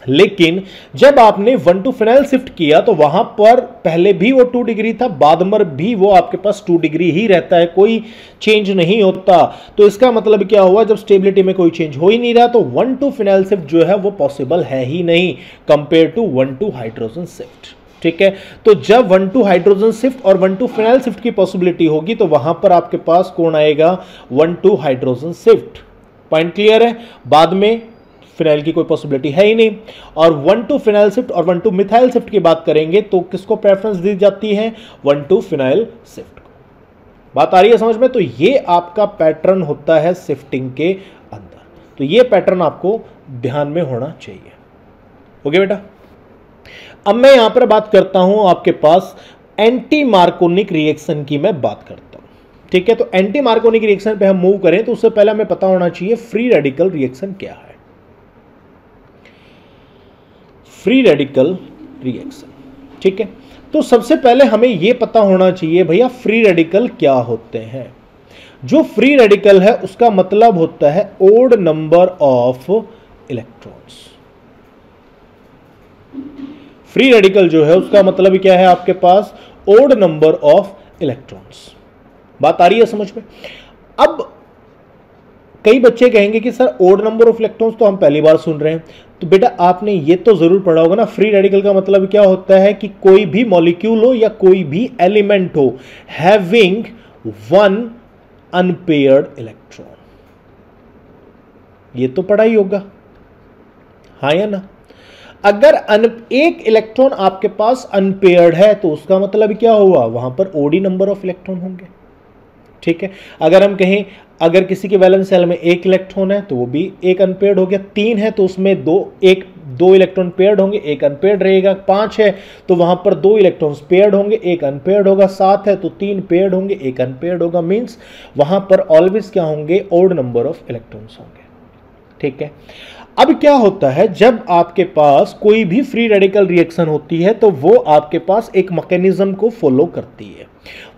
लेकिन जब आपने 1,2 फिनाइल शिफ्ट किया तो वहां पर पहले भी वो 2 डिग्री था, बाद में भी वो आपके पास 2 डिग्री ही रहता है, कोई चेंज नहीं होता। तो इसका मतलब क्या हुआ, जब स्टेबिलिटी में कोई चेंज हो ही नहीं रहा तो 1,2 फिनाइल शिफ्ट जो है वो पॉसिबल है ही नहीं कंपेयर टू 1,2 हाइड्रोजन शिफ्ट। ठीक है, तो जब 1,2 हाइड्रोजन शिफ्ट और 1,2 फिनाइल शिफ्ट की पॉसिबिलिटी होगी तो वहां पर आपके पास कौन आएगा 1,2 हाइड्रोजन शिफ्ट। पॉइंट क्लियर है? बाद में फिनाइल की कोई पॉसिबिलिटी है ही नहीं। और 1,2 फिनाइल शिफ्ट और 1,2 मिथाइल शिफ्ट की बात करेंगे तो किसको प्रेफरेंस दी जाती है 1,2 फिनाइल शिफ्ट को। बात आ रही है समझ में? तो ये आपका पैटर्न होता है शिफ्टिंग के अंदर, तो ये पैटर्न आपको ध्यान में होना चाहिए। ओके बेटा, अब मैं यहां पर बात करता हूं आपके पास एंटी मार्कोनिक रिएक्शन की मैं बात करता हूं। ठीक है, तो एंटी मार्कोनिक रिएक्शन पे हम मूव करें तो उससे पहले हमें पता होना चाहिए फ्री रेडिकल रिएक्शन क्या है। फ्री रेडिकल रिएक्शन, ठीक है, तो सबसे पहले हमें यह पता होना चाहिए भैया फ्री रेडिकल क्या होते हैं। जो फ्री रेडिकल है उसका मतलब होता है odd number of electrons. Free radical जो है उसका मतलब क्या है आपके पास, ओड नंबर ऑफ इलेक्ट्रॉन्स। बात आ रही है समझ में। अब कई बच्चे कहेंगे कि sir odd number of electrons तो हम पहली बार सुन रहे हैं। तो बेटा आपने ये तो जरूर पढ़ा होगा ना, फ्री रेडिकल का मतलब क्या होता है कि कोई भी मॉलिक्यूल हो या कोई भी एलिमेंट हो हैविंग वन अनपेयर्ड इलेक्ट्रॉन। ये तो पढ़ा ही होगा, हाँ या ना। अगर एक इलेक्ट्रॉन आपके पास अनपेयर्ड है तो उसका मतलब क्या हुआ, वहां पर ओडी नंबर ऑफ इलेक्ट्रॉन होंगे। ठीक है, अगर हम कहें अगर किसी के वैलेंस शेल में एक इलेक्ट्रॉन है तो वो भी एक अनपेयर्ड हो गया, 3 है तो उसमें दो इलेक्ट्रॉन पेयर्ड होंगे, एक अनपेयर्ड रहेगा, 5 है तो वहां पर 2 इलेक्ट्रॉन्स पेयर्ड होंगे, एक अनपेयर्ड होगा, 7 है तो 3 पेयर्ड होंगे, एक अनपेयर्ड होगा। मींस वहां पर ऑलवेज क्या होंगे, ओड नंबर ऑफ इलेक्ट्रॉन्स होंगे। ठीक है, अब क्या होता है जब आपके पास कोई भी फ्री रेडिकल रिएक्शन होती है तो वो आपके पास एक मैकेनिज्म को फॉलो करती है।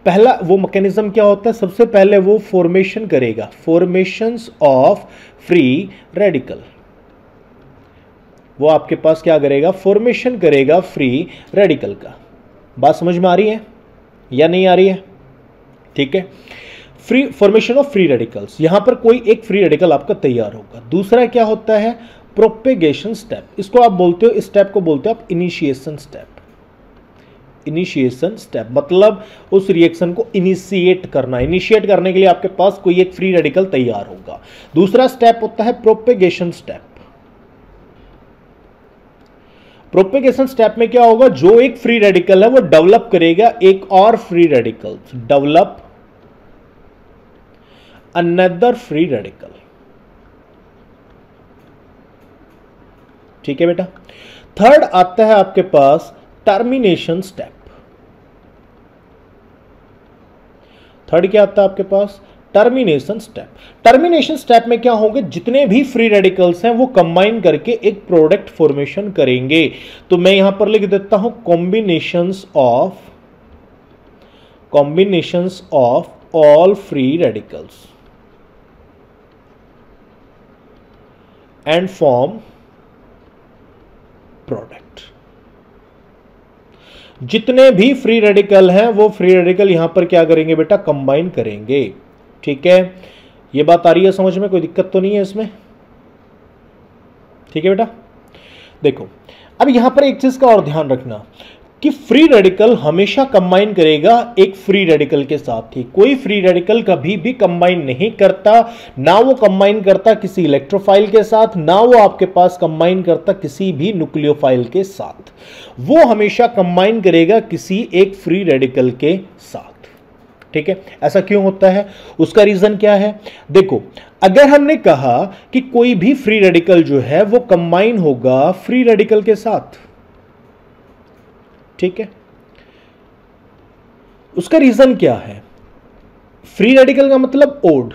पहला वो मैकेनिज्म क्या होता है, सबसे पहले वो फॉर्मेशन करेगा, फॉर्मेशंस ऑफ फ्री रेडिकल। वो आपके पास क्या करेगा, फॉर्मेशन करेगा फ्री रेडिकल का। बात समझ में आ रही है या नहीं आ रही है? ठीक है, free formation of free radicals, यहां पर कोई एक फ्री रेडिकल आपका तैयार होगा। दूसरा क्या होता है, प्रोपेगेशन स्टेप। इसको आप बोलते हो, इस स्टेप को बोलते हो आप इनिशिएशन स्टेप। इनिशिएशन स्टेप मतलब उस रिएक्शन को इनिशिएट करना। इनिशिएट करने के लिए आपके पास कोई एक फ्री रेडिकल तैयार होगा। दूसरा स्टेप होता है प्रोपेगेशन स्टेप। प्रोपेगेशन स्टेप में क्या होगा, जो एक फ्री रेडिकल है वो डेवलप करेगा एक और free radical, develop another free radical. ठीक है बेटा। थर्ड आता है आपके पास टर्मिनेशन स्टेप। थर्ड क्या आता है आपके पास, टर्मिनेशन स्टेप। टर्मिनेशन स्टेप में क्या होंगे, जितने भी फ्री रेडिकल्स हैं वो कंबाइन करके एक प्रोडक्ट फॉर्मेशन करेंगे। तो मैं यहां पर लिख देता हूं combinations of all free radicals and form product. जितने भी फ्री रेडिकल हैं वो फ्री रेडिकल यहां पर क्या करेंगे बेटा, कंबाइन करेंगे। ठीक है, ये बात आ रही है समझ में, कोई दिक्कत तो नहीं है इसमें? ठीक है बेटा। देखो अब यहां पर एक चीज का और ध्यान रखना कि फ्री रेडिकल हमेशा कंबाइन करेगा एक फ्री रेडिकल के साथ ही। कोई फ्री रेडिकल कभी भी कंबाइन नहीं करता, ना वो कंबाइन करता किसी इलेक्ट्रोफाइल के साथ, ना वो आपके पास कंबाइन करता किसी भी न्यूक्लियोफाइल के साथ। वो हमेशा कंबाइन करेगा किसी एक फ्री रेडिकल के साथ। ठीक है, ऐसा क्यों होता है, उसका रीजन क्या है? देखो अगर हमने कहा कि कोई भी फ्री रेडिकल जो है वो कंबाइन होगा फ्री रेडिकल के साथ, ठीक है, उसका रीजन क्या है? फ्री रेडिकल का मतलब ओड,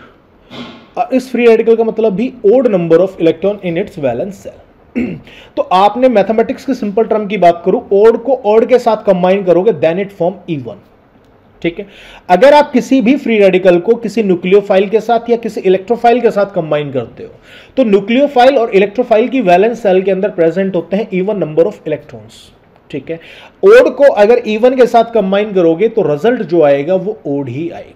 और इस फ्री रेडिकल का मतलब भी odd number of electron in its valence shell. तो आपने मैथमेटिक्स के सिंपल टर्म की बात करूं, ओड को ओड के साथ कंबाइन करोगे देन इट फॉर्म E1। ठीक है, अगर आप किसी भी फ्री रेडिकल को किसी न्यूक्लियोफाइल के साथ या किसी इलेक्ट्रोफाइल के साथ कंबाइन करते हो तो न्यूक्लियोफाइल और इलेक्ट्रोफाइल की वैलेंस शेल के अंदर प्रेजेंट होते हैं E1 नंबर ऑफ इलेक्ट्रॉन्स। ठीक है, ओड को अगर E1 के साथ कंबाइन करोगे तो रिजल्ट जो आएगा वो ओड ही आएगा।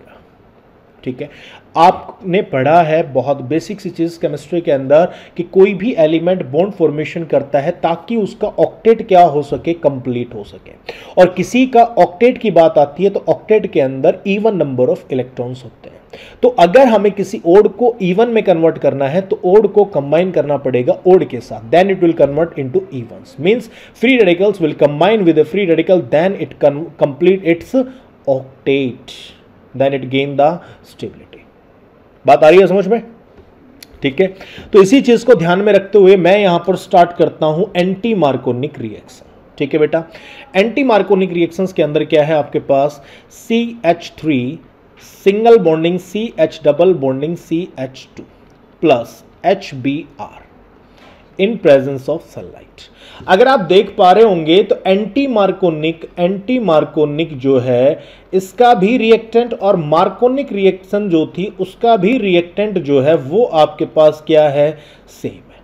ठीक है, आपने पढ़ा है बहुत बेसिक सी चीज केमिस्ट्री के अंदर कि कोई भी एलिमेंट बॉन्ड फॉर्मेशन करता है ताकि उसका ऑक्टेट क्या हो सके, कंप्लीट हो सके। और किसी का ऑक्टेट की बात आती है तो ऑक्टेट के अंदर E1 नंबर ऑफ इलेक्ट्रॉन्स होते हैं। तो अगर हमें किसी ओड को E1 में कन्वर्ट करना है तो ओड को कंबाइन करना पड़ेगा ओड के साथ, then it will convert into E1s। Means free radicals will combine with a free radical, then it complete its octet, then it gain the stability. बात आ रही है समझ में? ठीक है, तो इसी चीज को ध्यान में रखते हुए मैं यहां पर स्टार्ट करता हूं एंटी मार्कोनिक रिएक्शन। ठीक है बेटा, एंटी मार्कोनिक रिएक्शंस के अंदर क्या है आपके पास, CH3 single bonding CH double bonding CH2 plus HBr, in presence of sunlight. अगर आप देख पा रहे होंगे तो एंटी मार्कोनिक जो है इसका भी रिएक्टेंट और मार्कोनिक रिएक्शन जो थी उसका भी रिएक्टेंट जो है वो आपके पास क्या है, सेम है।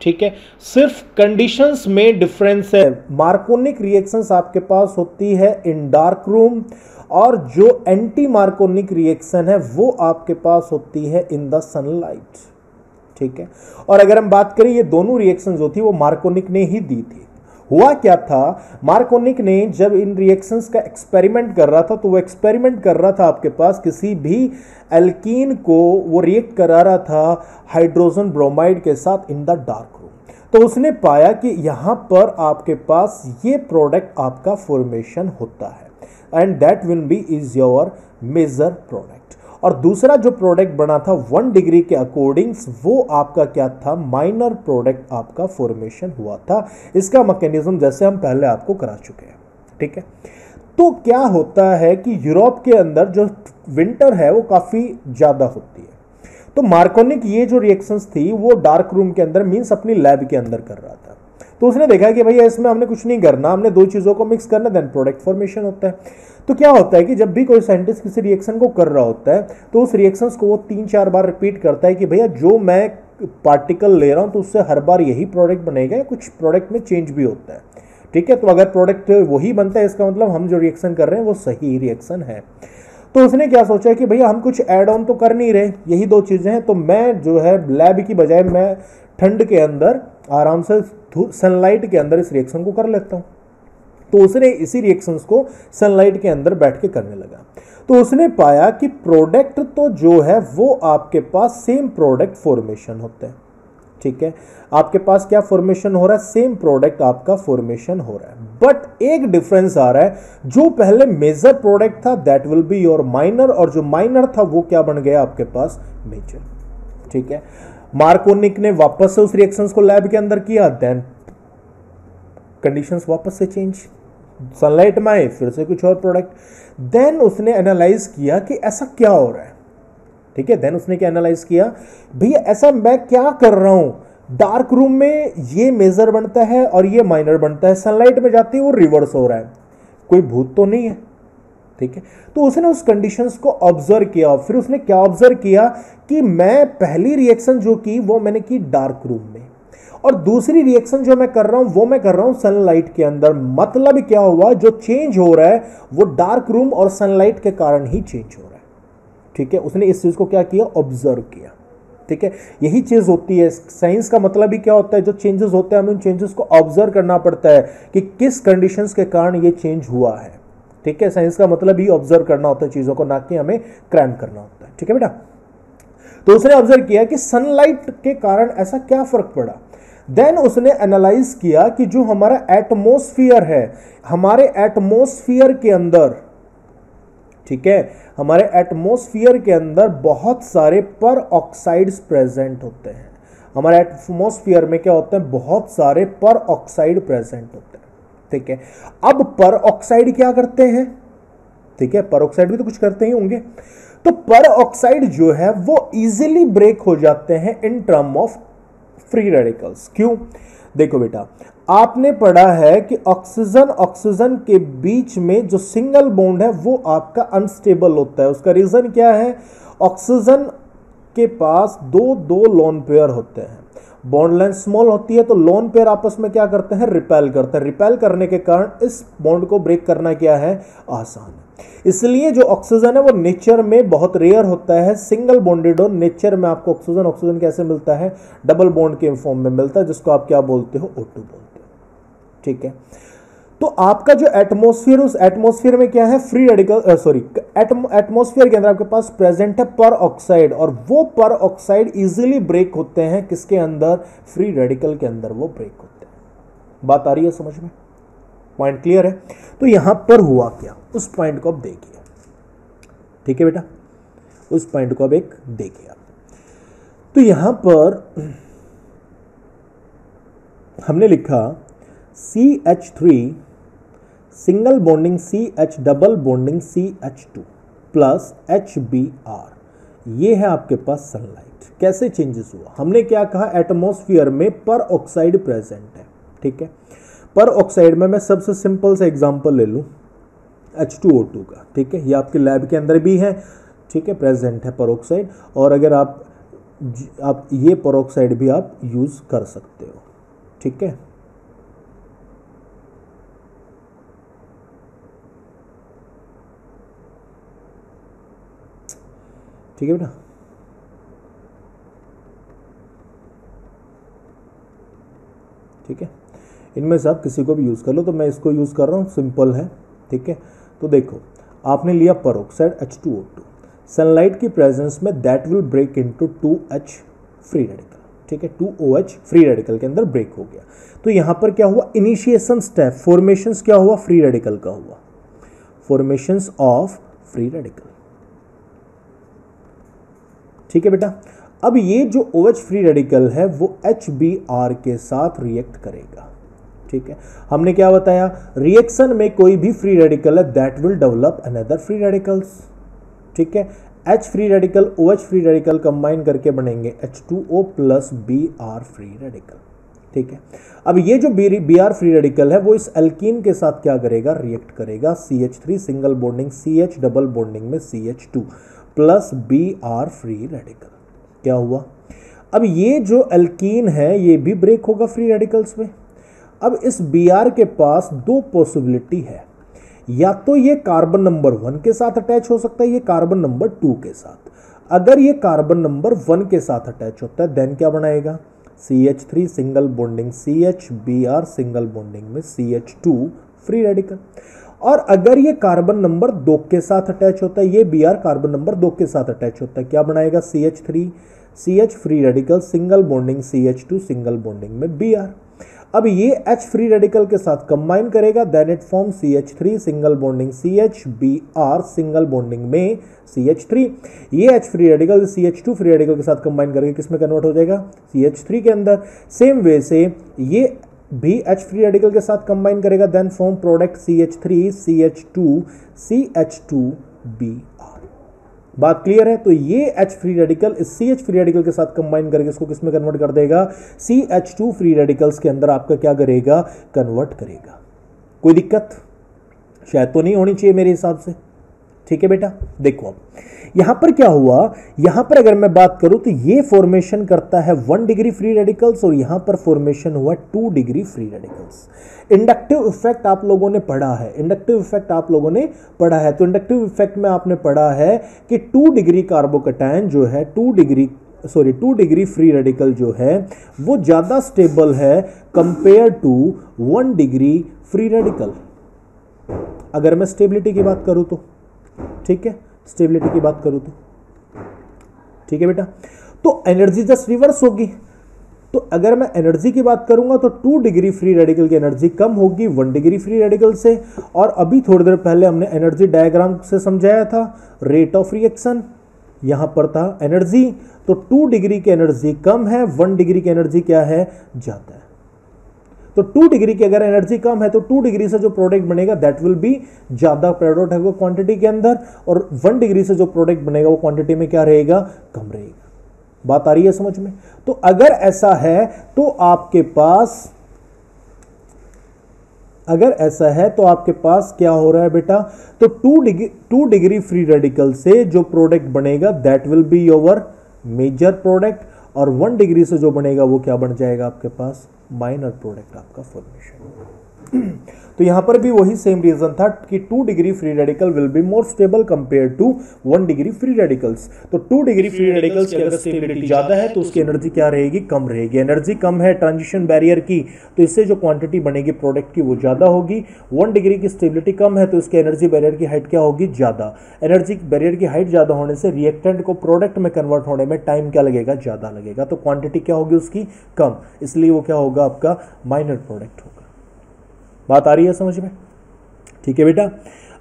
ठीक है, सिर्फ कंडीशंस में डिफरेंस है। मार्कोनिक रिएक्शंस आपके पास होती है इन डार्क रूम और जो एंटी मार्कोनिक रिएक्शन है वो आपके पास होती है इन द सनलाइट। ठीक है, और अगर हम बात करें ये दोनों रिएक्शन जो थी वो मार्कोनिक ने ही दी थी। हुआ क्या था, मार्कोनिक ने जब इन रिएक्शंस का एक्सपेरिमेंट कर रहा था तो वो एक्सपेरिमेंट कर रहा था आपके पास किसी भी एल्कीन को वो रिएक्ट करा रहा था हाइड्रोजन ब्रोमाइड के साथ इन द डार्क रूम। तो उसने पाया कि यहां पर आपके पास ये प्रोडक्ट आपका फॉर्मेशन होता है and that will be is your major product. और दूसरा जो प्रोडक्ट बना था 1 डिग्री के अकॉर्डिंग्स वो आपका क्या था, माइनर प्रोडक्ट आपका फॉर्मेशन हुआ था। इसका मैकेनिज्म जैसे हम पहले आपको करा चुके हैं। ठीक है, तो क्या होता है कि यूरोप के अंदर जो विंटर है वो काफी ज्यादा होती है। तो मार्कोनिक ये जो रिएक्शंस थी वो डार्क रूम के अंदर मींस अपनी लैब के अंदर कर रहा था। तो उसने देखा कि भैया इसमें हमने कुछ नहीं करना, हमने दो चीजों को मिक्स करना, देन प्रोडक्ट फॉर्मेशन होता है। तो क्या होता है कि जब भी कोई साइंटिस्ट किसी रिएक्शन को कर रहा होता है तो उस रिएक्शंस को वो 3-4 बार रिपीट करता है कि भैया जो मैं पार्टिकल ले रहा हूं तो उससे हर बार यही प्रोडक्ट बनेगा, कुछ प्रोडक्ट में चेंज भी होता है। ठीक है, तो अगर प्रोडक्ट वही बनता है इसका मतलब हम जो रिएक्शन कर रहे हैं वो सही रिएक्शन है। तो उसने क्या सोचा कि भैया हम कुछ ऐड ऑन तो कर नहीं रहे, यही दो चीजें हैं, तो मैं जो है लैब की बजाय मैं ठंड के अंदर आराम से सनलाइट के अंदर इस रिएक्शन को कर लेता हूं। तो उसने इसी रिएक्शंस को सनलाइट के अंदर बैठ के करने लगा। तो उसने पाया कि प्रोडक्ट तो जो है वो आपके पास सेम प्रोडक्ट फॉर्मेशन होता है। ठीक है, आपके पास क्या फॉर्मेशन हो रहा है, सेम प्रोडक्ट आपका फॉर्मेशन हो रहा है, बट एक डिफरेंस आ रहा है, जो पहले मेजर प्रोडक्ट था that will be your minor, और जो माइनर था वो क्या बन गया आपके पास, मेजर। ठीक है, मार्कोनिक ने वापस से उस रिएक्शंस को लैब के अंदर किया, देन कंडीशंस वापस से चेंज, सनलाइट में आए फिर से कुछ और प्रोडक्ट, देन उसने एनालाइज किया कि ऐसा क्या हो रहा है। ठीक है, देन उसने क्या एनालाइज किया, भैया ऐसा मैं क्या कर रहा हूं, डार्क रूम में ये मेजर बनता है और ये माइनर बनता है, सनलाइट में जाती है वो रिवर्स हो रहा है, कोई भूत तो नहीं है। ठीक है, तो उसने उस कंडीशंस को ऑब्जर्व किया। फिर उसने क्या ऑब्जर्व किया कि मैं पहली रिएक्शन जो की वो मैंने की डार्क रूम में, और दूसरी रिएक्शन जो मैं कर रहा हूं वो मैं कर रहा हूं सनलाइट के अंदर। मतलब क्या हुआ, जो चेंज हो रहा है वो डार्क रूम और सनलाइट के कारण ही चेंज हो रहा है। ठीक है, उसने इस चीज को क्या किया, ऑब्जर्व किया। ठीक है, यही चीज होती है साइंस का मतलब ही क्या होता है, जो चेंजेस होते हैं हमें उन चेंजेस को ऑब्जर्व करना पड़ता है कि किस कंडीशंस के कारण ये चेंज हुआ है। ठीक है, साइंस का मतलब ही ऑब्जर्व करना होता है चीजों को, ना कि हमें क्रैम करना होता है। ठीक है बेटा, तो उसने ऑब्जर्व किया कि सनलाइट के कारण ऐसा क्या फर्क पड़ा। देन उसने एनालाइज किया कि जो हमारा एटमॉस्फेयर है, हमारे एटमॉस्फेयर के अंदर, ठीक है, हमारे एटमॉस्फेयर के अंदर बहुत सारे पर ऑक्साइड्स प्रेजेंट होते हैं। हमारे एटमॉस्फेयर में क्या होते हैं, बहुत सारे पर ऑक्साइड प्रेजेंट होते हैं। ठीक है, अब पर ऑक्साइड क्या करते हैं, ठीक है, पर ऑक्साइड भी तो कुछ करते ही होंगे। तो पर ऑक्साइड जो है वो इजीली ब्रेक हो जाते हैं in term of free radicals. क्यों, देखो बेटा, आपने पढ़ा है कि ऑक्सीजन ऑक्सीजन के बीच में जो सिंगल बॉन्ड है वो आपका अनस्टेबल होता है। उसका रीजन क्या है, ऑक्सीजन के पास दो लोन पेयर होते हैं, बॉन्ड लेंथ स्मॉल होती है, तो लोन पेयर आपस में क्या करते हैं, रिपेल करते हैं। रिपेल करने के कारण इस बॉन्ड को ब्रेक करना क्या है, आसान है। इसलिए जो ऑक्सीजन है वो नेचर में बहुत रेयर होता है, सिंगल बॉन्डेड हो। नेचर में आपको ऑक्सीजन कैसे मिलता है, डबल बॉन्ड के फॉर्म में मिलता है, जिसको आप क्या बोलते हो, O2 बोलते हो। ठीक है, तो आपका जो एटमॉस्फेयर, उस एटमॉस्फेयर में क्या है, फ्री रेडिकल, एटमॉस्फेयर के अंदर आपके पास प्रेजेंट है पर ऑक्साइड, और वो पर ऑक्साइड इजीली ब्रेक होते हैं किसके अंदर, फ्री रेडिकल के अंदर वो ब्रेक होते हैं। बात आ रही है समझ में, पॉइंट क्लियर है। तो यहां पर हुआ क्या, उस पॉइंट को अब देखिए। ठीक है बेटा, उस पॉइंट को अब एक देखिए आप। तो यहां पर हमने लिखा CH3 single bonding CH double bonding CH2 plus HBr ये है आपके पास सनलाइट। कैसे चेंजेस हुआ, हमने क्या कहा, एटमॉस्फेयर में पर ऑक्साइड प्रेजेंट है, ठीक है। पर ऑक्साइड में मैं सबसे सिंपल सा एग्जांपल ले लूं H2O2 का, ठीक है, ये आपके लैब के अंदर भी है, ठीक है, प्रेजेंट है पर ऑक्साइड। और अगर आप ये पर ऑक्साइड भी आप यूज कर सकते हो, ठीक है। ठीक है बेटा, ठीक है, इनमें से आप किसी को भी यूज़ कर लो। तो मैं इसको यूज़ कर रहा हूँ, सिंपल है, ठीक है। तो देखो आपने लिया पेरोक्साइड H2O2, सनलाइट की प्रेजेंस में that will break into 2H free radical, ठीक है, 2OH फ्री रेडिकल के अंदर ब्रेक हो गया। तो यहां पर क्या हुआ, इनिशिएशन स्टेप, फॉर्मेशंस क्या हुआ, फ्री रेडिकल का हुआ, फॉर्मेशंस ऑफ फ्री रेडिकल, ठीक है बेटा। अब ये जो OH फ्री रेडिकल है वो HBr के साथ रिएक्ट करेगा, ठीक है। हमने क्या बताया, रिएक्शन में कोई भी फ्री रेडिकल है that will develop another free radicals, ठीक है। H free radical OH free radical combine करके बनेंगे H2O plus Br free radical, ठीक है। अब ये जो Br फ्री रेडिकल है वो इस एल्कीन के साथ क्या करेगा, रिएक्ट करेगा, CH3 single bonding CH double bonding में CH2 plus Br free radical, क्या हुआ। अब ये जो एल्कीन है ये भी ब्रेक होगा फ्री रेडिकल्स में। अब इस Br के पास दो पॉसिबिलिटी है, या तो ये कार्बन नंबर 1 के साथ अटैच हो सकता है, ये कार्बन नंबर 2 के साथ। अगर ये कार्बन नंबर 1 के साथ अटैच होता है देन क्या बनाएगा, CH3 single bonding CH Br single bonding में CH2 फ्री रेडिकल। और अगर ये कार्बन नंबर 2 के साथ अटैच होता है, ये Br कार्बन नंबर 2 के साथ अटैच होता है, क्या बनाएगा, CH3 CH free radical single bonding CH2 single bonding में Br। अब ये H फ्री रेडिकल के साथ कंबाइन करेगा then it form CH3 single bonding CH Br single bonding में CH3। ये H free radical CH2 free radical के साथ कंबाइन करके किस में कन्वर्ट हो जाएगा, CH3 के अंदर। सेम वे से ये भी H फ्री रेडिकल के साथ कंबाइन करेगा then form product CH3 CH2 CH2 Br। बात क्लियर है। तो ये H फ्री रेडिकल इस CH फ्री रेडिकल के साथ कंबाइन करके इसको किस में कन्वर्ट कर देगा, CH2 फ्री रेडिकल्स के अंदर आपका क्या करेगा, कन्वर्ट करेगा। कोई दिक्कत शायद तो नहीं होनी चाहिए मेरे हिसाब से, ठीक है बेटा। देखो अब यहां पर क्या हुआ, यहां पर अगर मैं बात करूं तो ये फॉर्मेशन करता है 1 डिग्री फ्री रेडिकल्स और यहां पर फॉर्मेशन हुआ 2 degree free radicals. Inductive effect आप लोगों ने पढ़ा है, इंडक्टिव इफेक्ट आप लोगों ने पढ़ा है। तो इंडक्टिव इफेक्ट में आपने पढ़ा है कि 2 डिग्री कार्बोकैटायन जो है 2 डिग्री फ्री रेडिकल जो है वो ज्यादा स्टेबल है compare to 1 degree free radical. अगर मैं स्टेबिलिटी की बात करूं तो, ठीक है, स्टेबिलिटी की बात करूं तो, ठीक है बेटा। तो एनर्जी जस्ट रिवर्स होगी। तो अगर मैं एनर्जी की बात करूंगा तो 2 डिग्री फ्री रेडिकल की एनर्जी कम होगी 1 डिग्री फ्री रेडिकल से। और अभी थोड़ी देर पहले हमने एनर्जी डायग्राम से समझाया था, रेट ऑफ रिएक्शन यहां पर था एनर्जी। तो 2 डिग्री की एनर्जी कम है, 1 डिग्री की एनर्जी क्या है, ज्यादा है। तो 2 डिग्री की अगर एनर्जी कम है तो 2 डिग्री से जो प्रोडक्ट बनेगा दैट विल बी ज्यादा प्रोडक्ट है वो क्वांटिटी के अंदर, और 1 डिग्री से जो प्रोडक्ट बनेगा वो क्वांटिटी में क्या रहेगा, कम रहेगा। बात आ रही है समझ में। तो अगर ऐसा है तो आपके पास, अगर ऐसा है तो आपके पास क्या हो रहा है बेटा, तो 2 डिग्री फ्री रेडिकल से जो प्रोडक्ट बनेगा that will be your major product, और 1 डिग्री से जो बनेगा वो क्या बन जाएगा आपके पास, माइनर प्रोडक्ट आपका फॉर्मेशन। तो यहां पर भी वही सेम रीजन था कि 2 degree free radical will be more stable compare to 1 degree free radicals. तो 2 डिग्री फ्री रेडिकल्स की अगर स्टेबिलिटी ज्यादा है तो उसकी एनर्जी क्या रहेगी, कम रहेगी। एनर्जी कम है ट्रांजिशन बैरियर की, तो इससे जो क्वांटिटी बनेगी प्रोडक्ट की वो ज्यादा होगी। 1 डिग्री की स्टेबिलिटी कम है तो इसके एनर्जी बैरियर की हाइट क्या होगी, ज्यादा। एनर्जी बैरियर की हाइट ज्यादा होने से रिएक्टेंट को प्रोडक्ट में कन्वर्ट होने में टाइम क्या लगेगा, ज्यादा लगेगा। तो क्वांटिटी क्या होगी उसकी, कम, इसलिए वो क्या होगा आपका माइनर प्रोडक्ट होगा। बात आ रही है समझ में, ठीक है बेटा।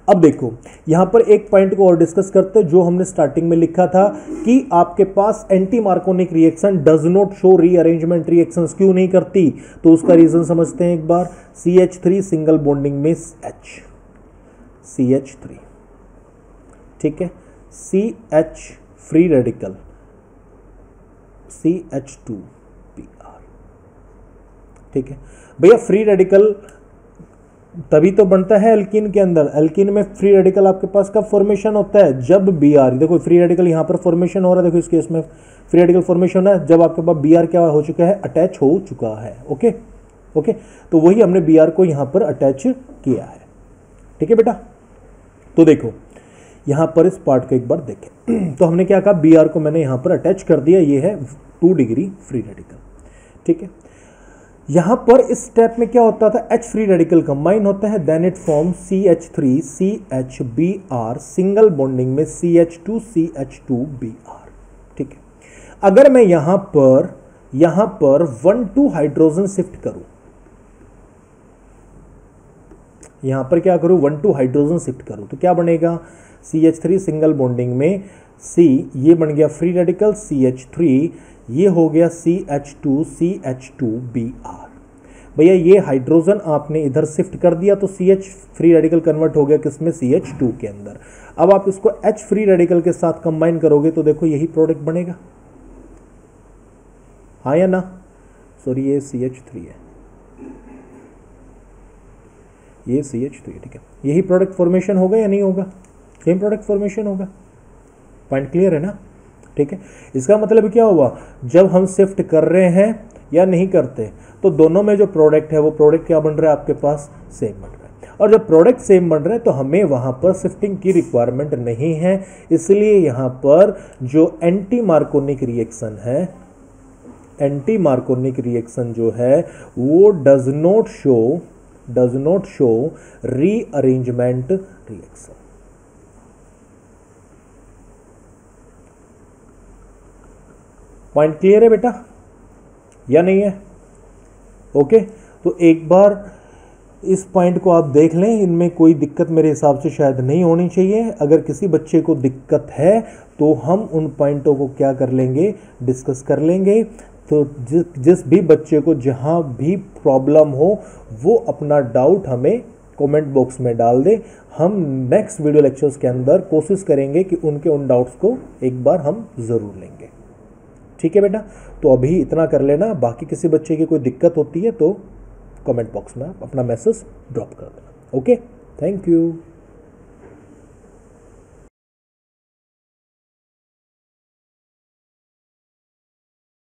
अब देखो यहां पर एक पॉइंट को और डिस्कस करते हैं जो हमने स्टार्टिंग में लिखा था कि आपके पास anti Markovnikov reaction does not show rearrangement reactions, क्यों नहीं करती, तो उसका रीजन समझते हैं एक बार। CH3 सिंगल बॉन्डिंग में CH3, ठीक है, CH फ्री रेडिकल CH2Br। ठीक है भैया, फ्री रेडिकल तभी तो बनता है एल्कीन के अंदर। एल्कीन में फ्री रेडिकल आपके पास कब फॉर्मेशन होता है? जब Br, देखो फ्री रेडिकल यहां पर फॉर्मेशन हो रहा है, देखो इस केस में फ्री रेडिकल फॉर्मेशन है जब आपके पास Br क्या हो चुका है, अटैच हो चुका है। ओके ओके, तो वही हमने Br को यहां पर अटैच किया है। ठीक है बेटा, तो देखो यहां पर इस पार्ट को एक बार देखें तो हमने क्या कहा, Br को मैंने यहां पर अटैच कर दिया, ये है 2 डिग्री फ्री रेडिकल। ठीक है, यहां पर इस स्टेप में क्या होता था, H फ्री रेडिकल कंबाइन होता है, then it form CH3CHBr, single bonding में CH2CH2Br। ठीक है, अगर मैं यहां पर 1,2 हाइड्रोजन शिफ्ट करूं, यहां पर क्या करूं, 1,2 हाइड्रोजन शिफ्ट करूं तो क्या बनेगा, CH3 सिंगल बॉन्डिंग में C, ये बन गया फ्री रेडिकल CH3, ये हो गया CH2CH2Br। भैया ये हाइड्रोजन आपने इधर शिफ्ट कर दिया तो CH फ्री रेडिकल कन्वर्ट हो गया किसमें, CH2 के अंदर। अब आप इसको H फ्री रेडिकल के साथ कंबाइन करोगे तो देखो यही प्रोडक्ट बनेगा, हाँ या ना? सॉरी ये CH3 है, ये CH3 है। ठीक है, यही प्रोडक्ट फॉर्मेशन होगा या नहीं होगा? सेम प्रोडक्ट फॉर्मेशन होगा। पॉइंट क्लियर है ना? ठीक है, इसका मतलब क्या हुआ, जब हम शिफ्ट कर रहे हैं या नहीं करते तो दोनों में जो प्रोडक्ट है वो प्रोडक्ट क्या बन रहा है आपके पास, सेम बन रहा है। और जब प्रोडक्ट सेम बन रहा है तो हमें वहां पर शिफ्टिंग की रिक्वायरमेंट नहीं है, इसलिए यहां पर जो एंटी मार्कोनिक रिएक्शन है, एंटी मार्कोनिक रिएक्शन जो है वो does not show rearrangement reaction. Point clear है बेटा या नहीं है? ओके, तो एक बार इस पॉइंट को आप देख लें, इनमें कोई दिक्कत मेरे हिसाब से शायद नहीं होनी चाहिए। अगर किसी बच्चे को दिक्कत है तो हम उन पॉइंटों को क्या कर लेंगे, डिस्कस कर लेंगे। तो जिस भी बच्चे को जहां भी प्रॉब्लम हो वो अपना डाउट हमें कमेंट बॉक्स में डाल दे। हम नेक्स्ट वीडियो लेक्चर्स के अंदर कोशिश करेंगे कि उनके उन डाउट्स को एक बार हम जरूर लेंगे। ठीक है बेटा, तो अभी इतना कर लेना, बाकी किसी बच्चे की कोई दिक्कत होती है तो कमेंट बॉक्स में आप अपना मैसेज ड्रॉप कर देना। Okay, thank you.